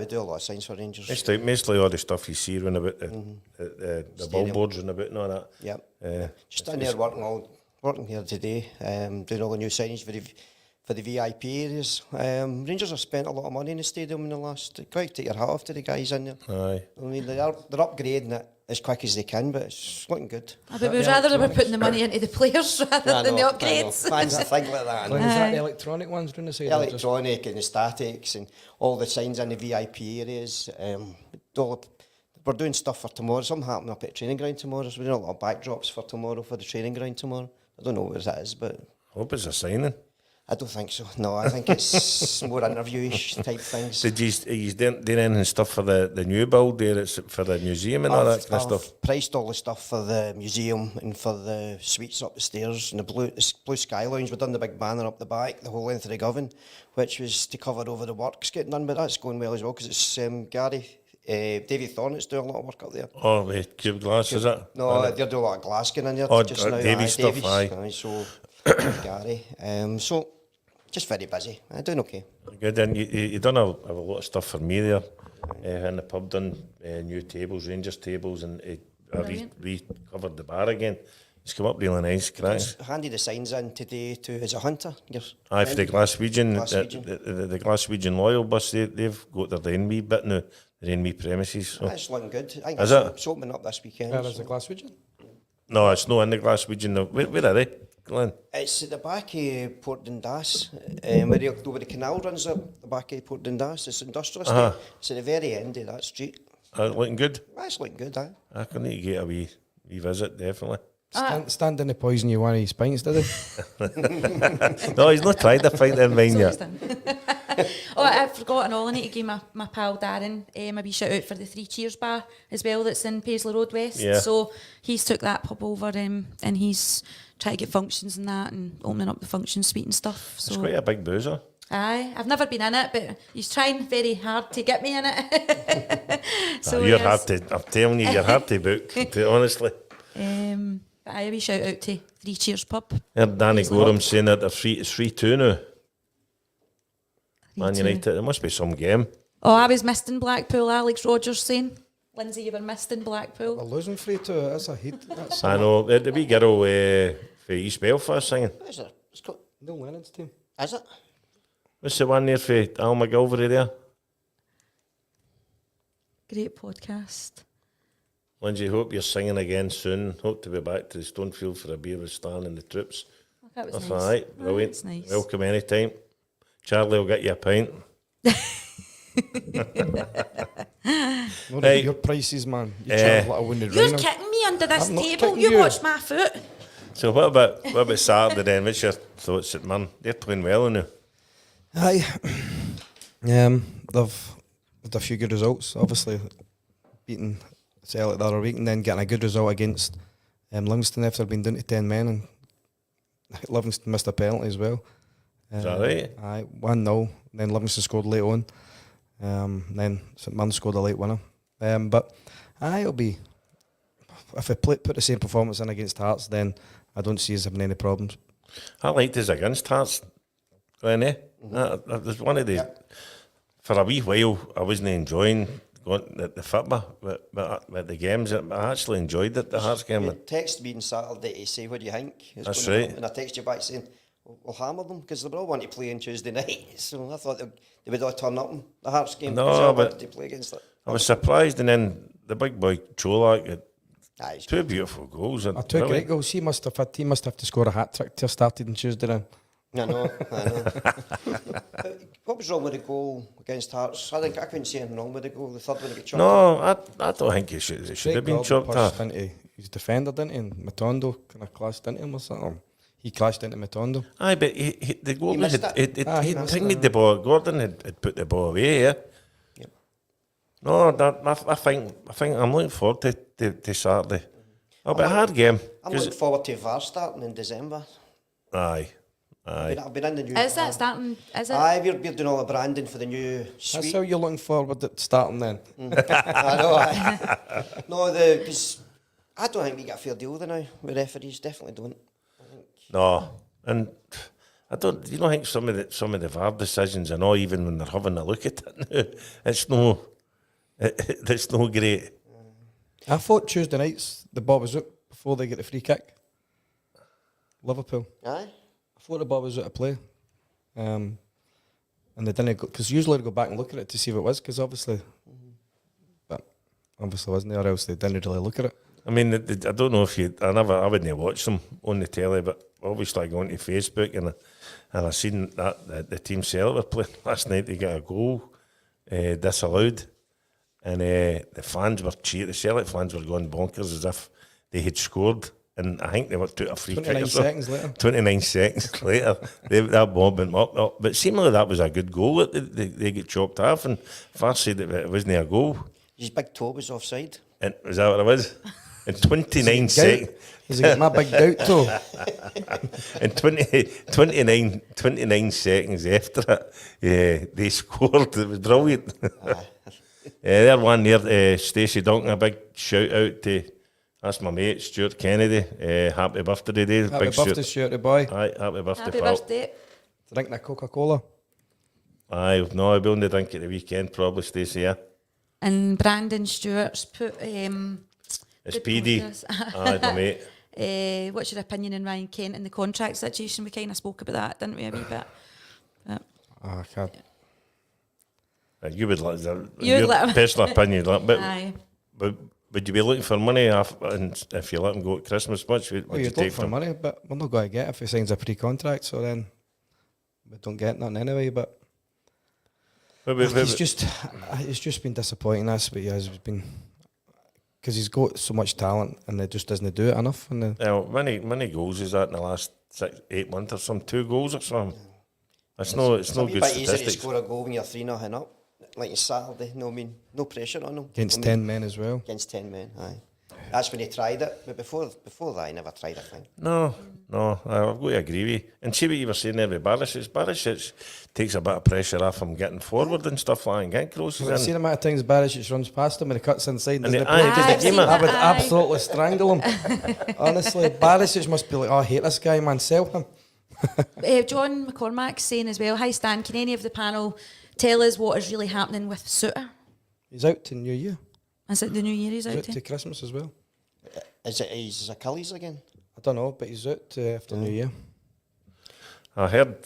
do a lot of signs for Rangers.
Mostly all the stuff you see around about the billboards and about and all that.
Yep. Just in there working here today, doing all the new signage for the VIP areas. Rangers have spent a lot of money in the stadium in the last. You've got to take your hat off to the guys in there.
Aye.
I mean, they're upgrading it as quick as they can, but it's looking good.
But we'd rather they were putting the money into the players rather than the upgrades.
Fans think like that.
Like, is that the electronic ones doing the side?
Electronic and the statics and all the signs in the VIP areas. We're doing stuff for tomorrow. Something happening up at the training ground tomorrow. So we're doing a lot of backdrops for tomorrow for the training ground tomorrow. I don't know where that is, but
Hope it's a signing.
I don't think so. No, I think it's more interview-ish type things.
Did you doing anything stuff for the new build there? It's for the museum and all that kind of stuff.
I've priced all the stuff for the museum and for the suites up the stairs and the blue sky lounge. We've done the big banner up the back, the whole length of the Govan, which was to cover over the works getting done, but that's going well as well because it's Davy Thornett's doing a lot of work up there.
Oh, the cube glass, is it?
No, they're doing a lot of glass getting in there just now.
Davy's stuff, aye.
So, Gary. So, just very busy. I'm doing okay.
Good, and you done a lot of stuff for me there in the pub, done new tables, Rangers tables, and recovered the bar again. It's come up really nice, cracks.
Handed the signs in today to, is it Hunter?
Aye, for the Glaswegian,
Glaswegian.
the Glaswegian Loyal bus, they've got their Rainme bit now, the Rainme premises. So.
That's looking good. I think
Is it?
It's opening up this weekend.
Where is the Glaswegian?
No, it's not in the Glaswegian. No. Where are they, Glenn?
It's at the back of Port Dundas, where the canal runs up the back of Port Dundas. It's industrial estate. It's at the very end of that street.
Looking good?
That's looking good, aye.
I can need to get a wee visit, definitely.
Stand in the poison you want his pints, did he?
No, he's not tried to find in mine yet.
I've forgotten all. I need to give my pal Darren a wee shout out for the Three Cheers bar as well that's in Paisley Road West.
Yeah.
So he's took that pub over and he's trying to get functions and that and opening up the function suite and stuff. So
It's quite a big boozer.
aye, I've never been in it, but he's trying very hard to get me in it.
You're
yes.
hard to, I'm telling you, you're hard to book, honestly.
But aye, a wee shout out to Three Cheers pub.
Heard Danny Gorham saying that it's 3-2 now. Man
3-2.
United, there must be some game.
Oh, I was missed in Blackpool, Alex Rogers saying. Lynsey, you were missed in Blackpool.
We're losing 3-2. That's a heat. That's
I know, the wee girl for East Belfast singing.
What is it? It's called,
Neil Lennon's team.
is it?
What's the one there for Al McGilvery there?
Great podcast.
Lindsay, hope you're singing again soon. Hope to be back to the Stonefield for a beer with Stan and the troops.
Oh, that was
That's
nice.
all right,
Oh,
brilliant.
that's nice.
Welcome anytime. Charlie will get you a pint.
No,
Hey.
your prices, man. You charge like a wounded
You're
rhino.
kicking me under this
I'm not
table.
kicking
You
you.
watched my foot.
So what about Saturday then? What's your thoughts at man? They're playing well now.
Aye. They've had a few good results. Obviously, beating Celtic the other week and then getting a good result against Livingston after being down to 10 men. And Livingston missed a penalty as well.
Is that right?
Aye, 1-0. Then Livingston scored late on. Then St Mirren scored a late winner. But it'll be, if we put the same performance in against Hearts, then I don't see us having any problems.
I liked us against Hearts, Glenn, eh? That was one of the... For a wee while, I wasn't enjoying going the football, but the games, I actually enjoyed it, the Hearts game.
You text me on Saturday to say what do you think. It's
That's
gonna-
right.
And I text you back saying, we'll hammer them because they were all wanting to play on Tuesday night. So I thought they would all turn up in the Hearts game.
No,
because I
but-
wanted to play against it.
I was surprised, and then the big boy Cholak had
Aye, it's
two beautiful goals.
Two great goals. He must have to score a hat-trick to have started on Tuesday then.
I know. But what was wrong with the goal against Hearts? I couldn't see anything wrong with the goal. The third one got chopped.
No, I don't think it should have been chopped off.
Into his defender, didn't he? And Matondo kind of clashed into him or something. He clashed into Matondo.
Aye, but the goal
He missed
had
it.
He
he
missed
pinged
it.
the ball. Gordon had put the ball away. Yeah.
Yep.
No, I think I'm looking forward to Saturday. It'll be a hard game.
I'm looking forward to VAR starting in December.
Aye. Aye.
I've been in the new...
Is that starting? Is it?
Aye, we're doing all the branding for the new
That's
suite.
how you're looking forward to starting then.
I know, aye. No, because I don't think we get a fair deal with it now, with referees, definitely don't.
No, and I don't. You don't think some of the VAR decisions, and all, even when they're having a look at it now, it's no great.
I thought Tuesday nights the ball was out before they get the free kick. Liverpool.
Aye?
I thought the ball was out of play. And they didn't go, because usually they go back and look at it to see if it was, because obviously, but obviously wasn't, or else they didn't really look at it.
I mean, I don't know if I wouldn't watch them on the telly, but obviously I go onto Facebook and I seen that the team Celtic were playing last night. They got a goal disallowed, and the fans were cheering. The Celtic fans were going bonkers as if they had scored, and I think they were took a free kick.
29 seconds later.
29 seconds later, that ball went up. But seemingly that was a good goal that they get chopped off, and VAR said that it wasn't a goal.
His big toe was offside.
And was that what it was? In 29 seconds.
Has he got my big doubt too?
In 29 seconds after it, they scored. It was brilliant. There one there, Stacey Duncan, a big shout out to, that's my mate, Stuart Kennedy. Happy birthday today.
Happy birthday, Stuart, boy.
Aye, happy birthday,
Happy
pal.
birthday.
Drinking a Coca-Cola.
Aye, no, I'll be only drink at the weekend, probably, Stacey, yeah.
And Brandon Stewart's put...
It's
good
PD.
pointers.
Aye, my mate.
What's your opinion on Ryan Kent and the contract situation? We kind of spoke about that, didn't we, a wee bit?
I can't.
You would like
You would
your
let him.
personal opinion, but
Aye.
would you be looking for money and if you let him go at Christmas much? Would
Well,
you
you'd
take
look for
them?
money, but we're not going to get it if he signs a pre-contract, so then we don't get nothing anyway, but it's just been disappointing, that's what he has been, because he's got so much talent and it just doesn't do it enough. And
Many goals is that in the last 8 months or something? 2 goals or something? It's no
It's a
good
wee bit easier to
statistics.
score a goal when you're 3-0 up, like Saturday. No, I mean, no pressure on him.
against 10 men as well.
Against 10 men, aye. That's when he tried it, but before that, he never tried a thing.
No, I've got to agree with you. And see what you were saying there with Barisic. Barisic takes a bit of pressure off him getting forward and stuff like that and getting crosses
I've seen
in.
the amount of times Barisic runs past him and he cuts inside and
And
doesn't
he- aye,
play.
does the
I've
game
seen
up.
I would
that, aye.
absolutely strangle him. Honestly, Barisic must be like, oh, I hate this guy, man, sell him.
John McCormack's saying as well, hi Stan, can any of the panel tell us what is really happening with Suter?
He's out to New Year.
Is it the New Year he's
He's
out
out
to?
to Christmas as well.
Is it his Achilles again?
I don't know, but he's out after New Year.
I heard,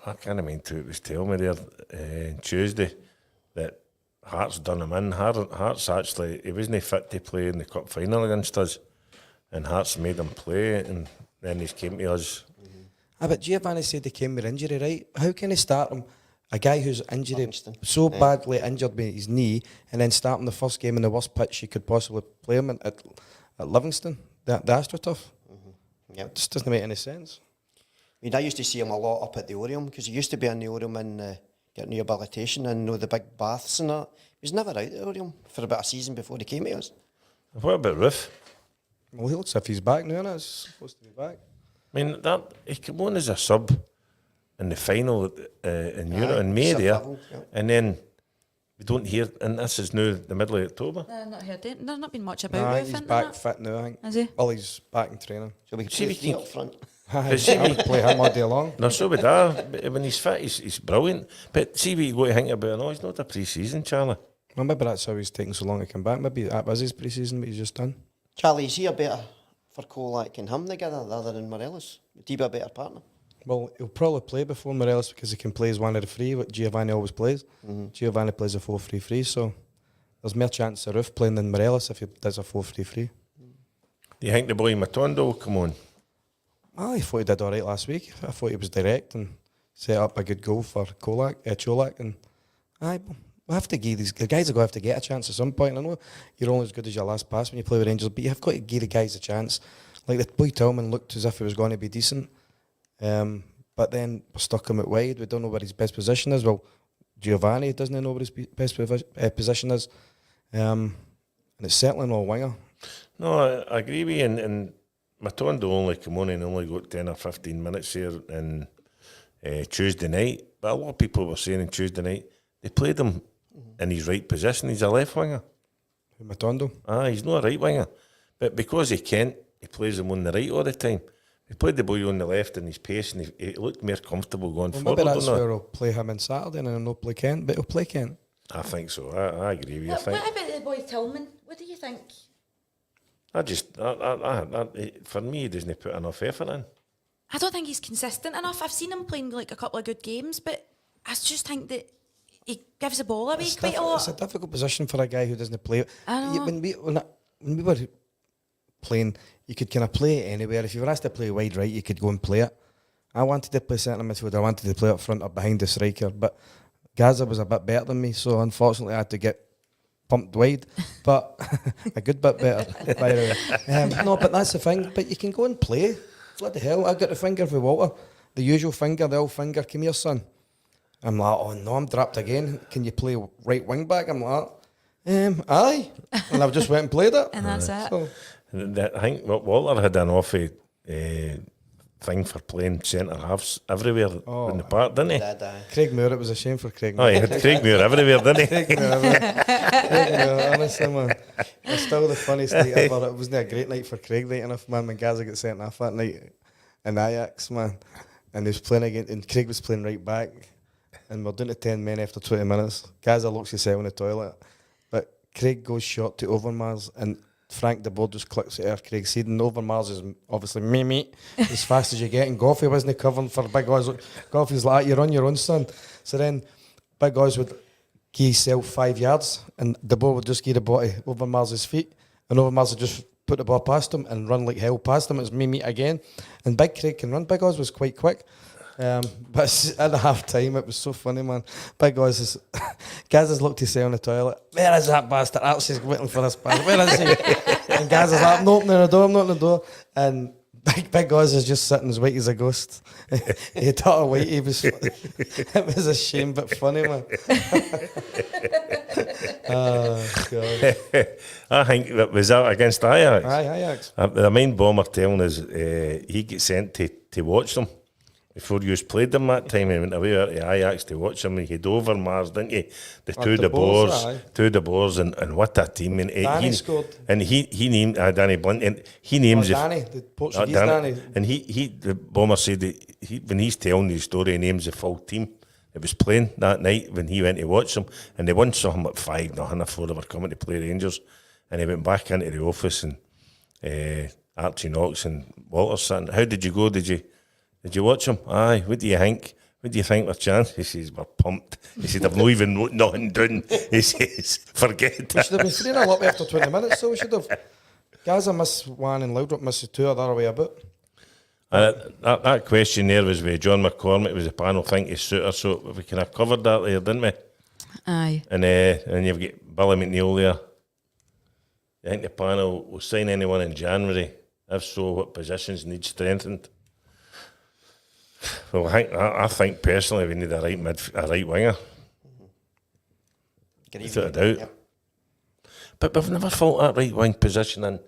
I can't mean to, it was telling me there Tuesday that Hearts done him in. Hearts actually, he wasn't fit to play in the cup final against us, and Hearts made him play, and then he came to us.
But Giovanni said he came with injury, right? How can he start him? A guy who's injured,
Livingston.
so badly injured with his knee, and then start him the first game in the worst pitch you could possibly play him at Livingston, the AstroTurf.
Yep.
It just doesn't make any sense.
I mean, I used to see him a lot up at the Orium, because he used to be in the Orium and getting rehabilitation and the big baths and that. He was never out at the Orium for about a season before he came to us.
What about Ruth?
Well, he looks as if he's back now, and he's supposed to be back.
I mean, that he came on as a sub in the final in Europe in May
sub
there,
level, yeah.
and then we don't hear, and this is now the middle of October.
Not heard it. There's not been much about
Nah,
Ruth,
he's
isn't
back
there?
fit now, I think.
Is he?
Well, he's back in training.
So we could
See,
play
we
3
can-
up front.
I would play him all day long.
No, so would I. But when he's fit, he's brilliant. But see what you got to think about. No, he's not a pre-season, Charlie.
Well, maybe that's how he's taking so long to come back. Maybe that was his pre-season, but he's just done.
Charlie, is he a better for Kolak and him together rather than Morelos? Would he be a better partner?
Well, he'll probably play before Morelos because he can play as one of the three, what Giovanni always plays. Giovanni plays a 4-3-3, so there's more chance of Ruth playing than Morelos if he does a 4-3-3.
Do you think the boy Matondo will come on?
I thought he did all right last week. I thought he was direct and set up a good goal for Cholak. And we have to give these the guys are going to have to get a chance at some point. I know you're only as good as your last pass when you play with Rangers, but you have got to give the guys a chance. Like the boy Tillman looked as if he was going to be decent, but then we're stuck him out wide. We don't know where his best position is. Well, Giovanni doesn't know where his best position is, and it's certainly no winger.
No, I agree with you. And Matondo only come on and only got 10 or 15 minutes here, and Tuesday night. But a lot of people were saying on Tuesday night, they played him in his right position. He's a left winger.
Matondo.
He's not a right winger. But because he can't, he plays him on the right all the time. He played the boy on the left in his pace and he looked more comfortable going
Well,
forward.
maybe that's
don't
where he'll play him on Saturday and he'll not play Kent, but he'll play Kent.
I think so. I agree with you. I
What
think.
about the boy Tillman? What do you think?
For me, he doesn't put enough effort in.
I don't think he's consistent enough. I've seen him playing like a couple of good games, but I just think that he gives the ball away quite a
It's a
lot.
difficult position for a guy who doesn't play.
I know.
When we were playing, you could kind of play it anywhere. If you were asked to play wide right, you could go and play it. I wanted to play centre midfield. I wanted to play up front or behind the striker, but Gaza was a bit better than me, so unfortunately I had to get pumped wide, but a good bit better, by the way. No, but that's the thing. But you can go and play. What the hell? I got the finger for Walter, the usual finger, the old finger. Come here, son. I'm like, oh no, I'm dropped again. Can you play right wing back? I'm like, aye. And I've just went and played it.
And that's it.
So,
I think Walter had an awful thing for playing centre halves everywhere in the park, didn't he?
Craig Moore, it was a shame for Craig
Oh,
Moore.
he had Craig Moore everywhere, didn't he?
Craig Moore, honestly, man. It's still the funniest night ever. It wasn't a great night for Craig, right enough, man, when Gaza got sent off that night in Ajax, man. And he was playing again, and Craig was playing right back. And we're down to 10 men after 20 minutes. Gaza locks himself in the toilet. But Craig goes short to Overmars, and Frank de Boer just clicks at Craig Seed, and Overmars is obviously me as fast as you get, and Goffey wasn't covering for Big Oz. Goffey's like, you're on your own, son. So then Big Oz would give himself 5 yards, and de Boer would just give the ball to Overmars' feet, and Overmars would just put the ball past him and run like hell past him. It was me again, and Big Craig can run. Big Oz was quite quick. But at the half time, it was so funny, man. Big Oz is Gaza's looked to say on the toilet. Where is that bastard? Archie's waiting for this bastard. Where is he? And Gaza's like, I'm not opening the door, I'm not opening the door. And Big Oz is just sitting as white as a ghost. He thought of white. He was. It was a shame, but funny, man. Oh God!
I think that was out against Ajax.
Ajax.
The main bomber telling us he gets sent to watch them. Before you played them that time, he went away to Ajax to watch them. He had Overmars, didn't he? The two de Boers, and what a team! And
Danny scored,
and he named Danny Blunt, and he names
Danny, the Portuguese Danny.
And the bomber said that when he's telling the story, he names the full team. It was playing that night when he went to watch them, and they won something like 5-0 before they were coming to play Rangers, and he went back into the office, and Archie, Knox, and Walter sitting. How did you go? Did you watch him? Aye. What do you think? What do you think of our chance? He says, we're pumped. He said, I've not even wrote nothing down. He says, forget it.
We should have been 3-0 up after 20 minutes, so we should have. Gaza missed one and Loudrup missed two, or the other way about.
That question there was with John McCormick. It was a panel thing to suit her, so we kind of covered that there, didn't we?
Aye.
And you've got Billy McNeil there. I think the panel will sign anyone in January. If so, what positions need strengthened? Well, I think personally we need a right winger. Without a doubt. Yep. But we've never fought that right wing position in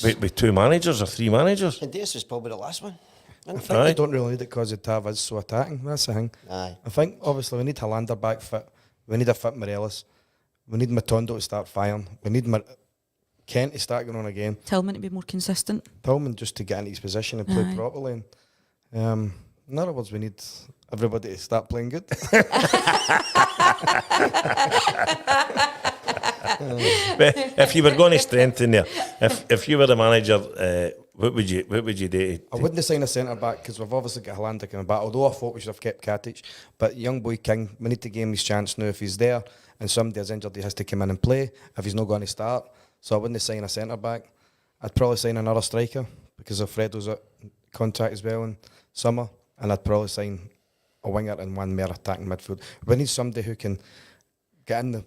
with two managers or three managers.
Candace was probably the last one.
I think we don't really need it because the Tav is so attacking. That's the thing.
Aye.
I think obviously we need Hollander back fit. We need a fit Morelos. We need Matondo to start firing. We need Kent to start going on again.
Tillman to be more consistent.
Tillman just to get into his position and play properly. And, in other words, we need everybody to start playing good.
If you were going to strengthen there, if you were the manager, what would you do?
I wouldn't sign a centre back because we've obviously got Hollander coming back. Although I thought we should have kept Katic, but young boy King, we need to give him his chance now. If he's there and somebody is injured, he has to come in and play. If he's not going to start, so I wouldn't sign a centre back. I'd probably sign another striker because Alfredo's at contract as well in summer, and I'd probably sign a winger and one more attacking midfield. We need somebody who can get in the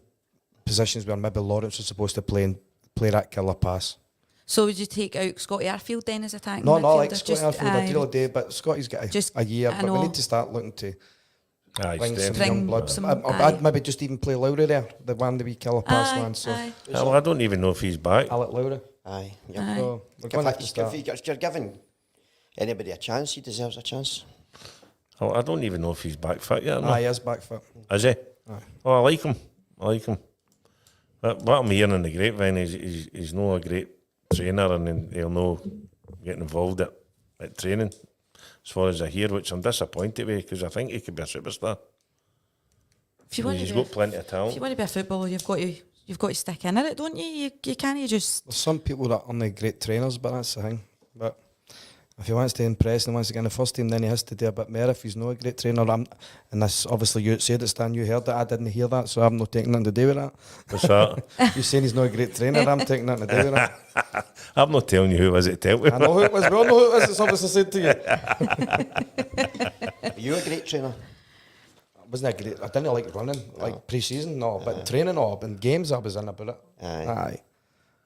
positions where maybe Lawrence was supposed to play and play that killer pass.
So would you take out Scotty Arfield then as attacking
No,
midfielder?
I like Scotty Arfield, I really do, but Scotty's got a year, but we need to start looking to bring some young blood. I'd maybe just even play Lowry there, the one, the wee killer pass man. So.
Well, I don't even know if he's back.
Alec Lowry.
Aye.
So we're going to start.
If you're giving anybody a chance, he deserves a chance.
I don't even know if he's back fit yet.
He is back fit.
Is he?
Aye.
Oh, I like him. But what I'm hearing in the grapevine is he's not a great trainer, and he'll not get involved at training, as far as I hear, which I'm disappointed with, because I think he could be a superstar.
If you want
He's
to be
got plenty of
if
talent.
you want to be a footballer, you've got to stick in it, don't you? You can't just.
There's some people that aren't great trainers, but that's the thing. But if he wants to impress and wants to get in the first team, then he has to do a bit more if he's not a great trainer. And this, obviously, you said it, Stan, you heard it. I didn't hear that, so I'm not taking nothing to do with that.
What's that?
You saying he's not a great trainer, I'm taking nothing to do with that.
I'm not telling you who was it. Tell me.
I know who it was. We all know who it is. It's obviously said to you.
Are you a great trainer?
Wasn't a great. I didn't like running, like pre-season, no, but training, no, in games I was in about it.
Aye.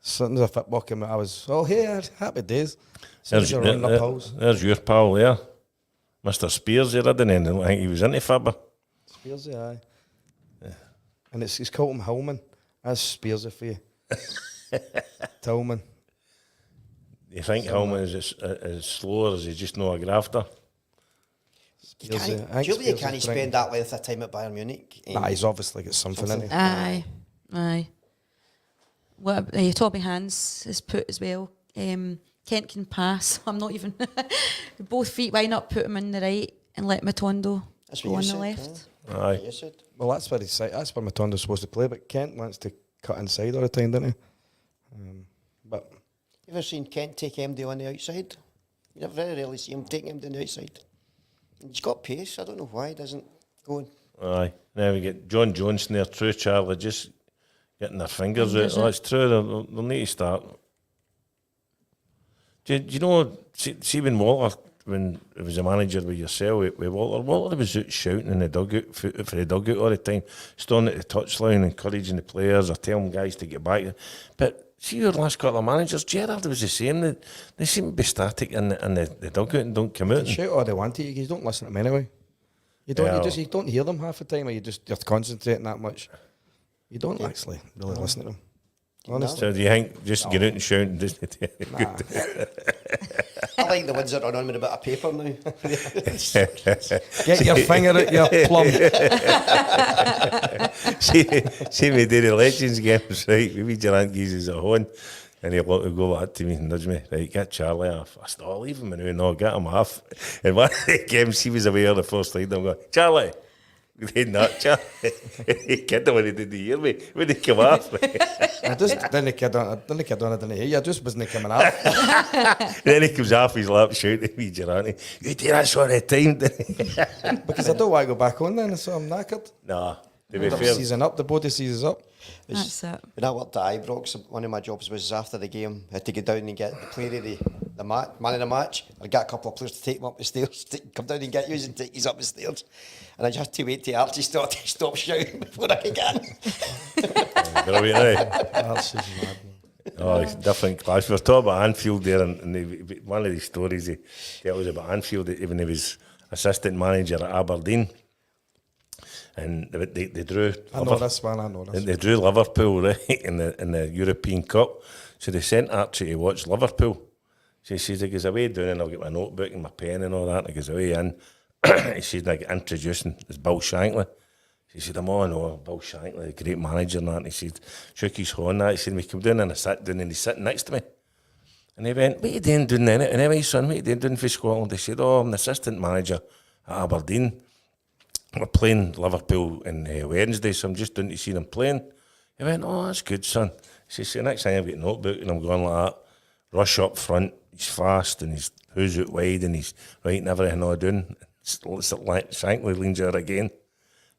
Something as a football came out, I was, happy days. Running up hills.
There's your pal there, Mr. Spears. Here, I didn't think he was into Fibber.
Spears, aye. Yeah. And it's called him Hillman. That's Spears for you. Tillman.
You think Hillman is as slow, or is he just not a grafter?
Julia can't spend that length of time at Bayern Munich.
Nah, he's obviously got something in him.
Aye. What Tommy Hans is put as well. Kent can pass. I'm not even both feet. Why not put him in the right and let Matondo go on the left?
Aye.
Well, that's where where Matondo's supposed to play, but Kent wants to cut inside all the time, doesn't he? But
you ever seen Kent take MD on the outside? You very rarely see him take MD on the outside. He's got pace. I don't know why he doesn't go on.
Aye. Now we get John Johnson there, true Charlie, just getting their fingers out. Oh, it's true, they'll need to start. Do you know, see when Walter, when he was a manager with yourself, with Walter was out shouting in the dugout, for the dugout all the time, standing at the touchline, encouraging the players or telling guys to get back. But see your last couple of managers, Gerrard was the same, they seem to be static in the dugout and don't come out.
shout all they want to you, you don't listen to them anyway. You don't hear them half the time, or you're concentrating that much. You don't actually really listen to them. Honestly.
So do you think just get out and shout and just
Nah.
I like the ones that run on with a bit of paper now.
Get your finger out your plum.
see me do the Legends games, right? Maybe Durant gives us a horn and he'll go back to me and nudge me, right, get Charlie off. I said, leave him now, no, get him off. And one of the games, he was away on the first line, I'm going, Charlie. He not, Charlie. He kid when he didn't hear me, when he come off.
I just didn't kid on, I didn't hear you, I just wasn't coming off.
Then he comes off his lap shouting at me, Durant, you do that sort of time,
Because I don't want to go back on then, so I'm knackered.
Nah, to be
The
fair.
season up, the body season's up.
That's it.
When I worked at Ibrox, one of my jobs was after the game, I had to go down and get the player of the man of the match. I got a couple of players to take him up the stairs, come down and get you and take you up the stairs. And I just had to wait till Archie stop shouting before I could get in.
Brilliant, eh?
That's just mad, man.
Oh, it's different class. We were talking about Anfield there, and one of the stories he tells about Anfield, when he was assistant manager at Aberdeen, and they drew.
I know this one, I know this.
They drew Liverpool, right, in the European Cup. So they sent Archie to watch Liverpool. So he says, he goes away down and I'll get my notebook and my pen and all that. And he goes away in. He says, I get introducing as Bill Shankly. He said, I'm on, Bill Shankly, a great manager and that. And he said, shook his horn that. He said, we come down and I sat down and he's sitting next to me. And he went, what are you doing then? And anyway, son, what are you doing for Scotland? He said, I'm the assistant manager at Aberdeen. We're playing Liverpool on Wednesday, so I'm just doing to see them playing. He went, that's good, son. He says, next time I've got a notebook and I'm going like that, rush up front, he's fast and he's who's out wide and he's writing everything all doing. Shankly leans out again.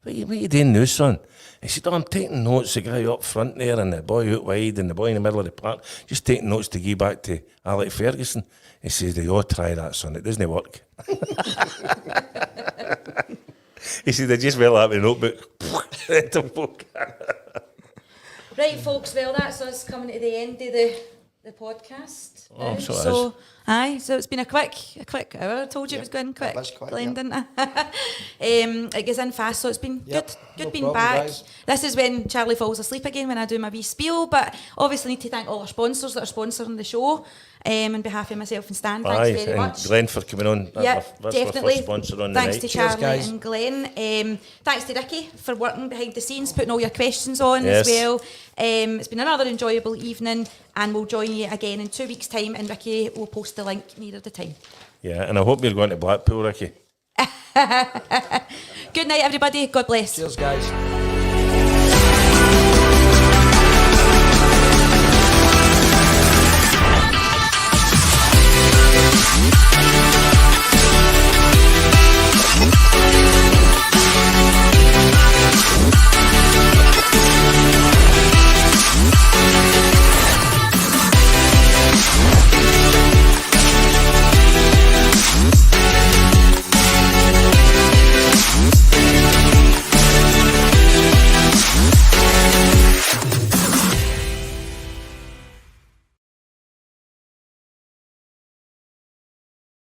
What are you doing now, son? He said, I'm taking notes, the guy up front there and the boy out wide and the boy in the middle of the park, just taking notes to give back to Alex Ferguson. He says, they all try that, son, it doesn't work. He said, I just well have a notebook.
Right, folks, well, that's us coming to the end of the podcast.
Oh, so it is.
So it's been a quick hour. I told you it was going quick.
That was quick,
Glenn,
yeah.
didn't I? It goes in fast, so it's been
Yep,
good
no
being
problem,
back.
guys.
This is when Charlie falls asleep again when I do my wee spiel, but obviously need to thank all our sponsors that are sponsoring the show. On behalf of myself and Stan, thanks very
and
much.
Glenn for coming on.
Yep,
That's
definitely.
our first sponsor on
Thanks
the
to
night.
Charlie
guys.
and Glenn. Thanks to Ricky for working behind the scenes, putting all your questions on
Yes.
as well. It's been another enjoyable evening, and we'll join you again in 2 weeks' time, and Ricky will post the link nearer the time.
Yeah, and I hope you're going to Blackpool, Ricky.
Good night, everybody. God bless.
Cheers, guys.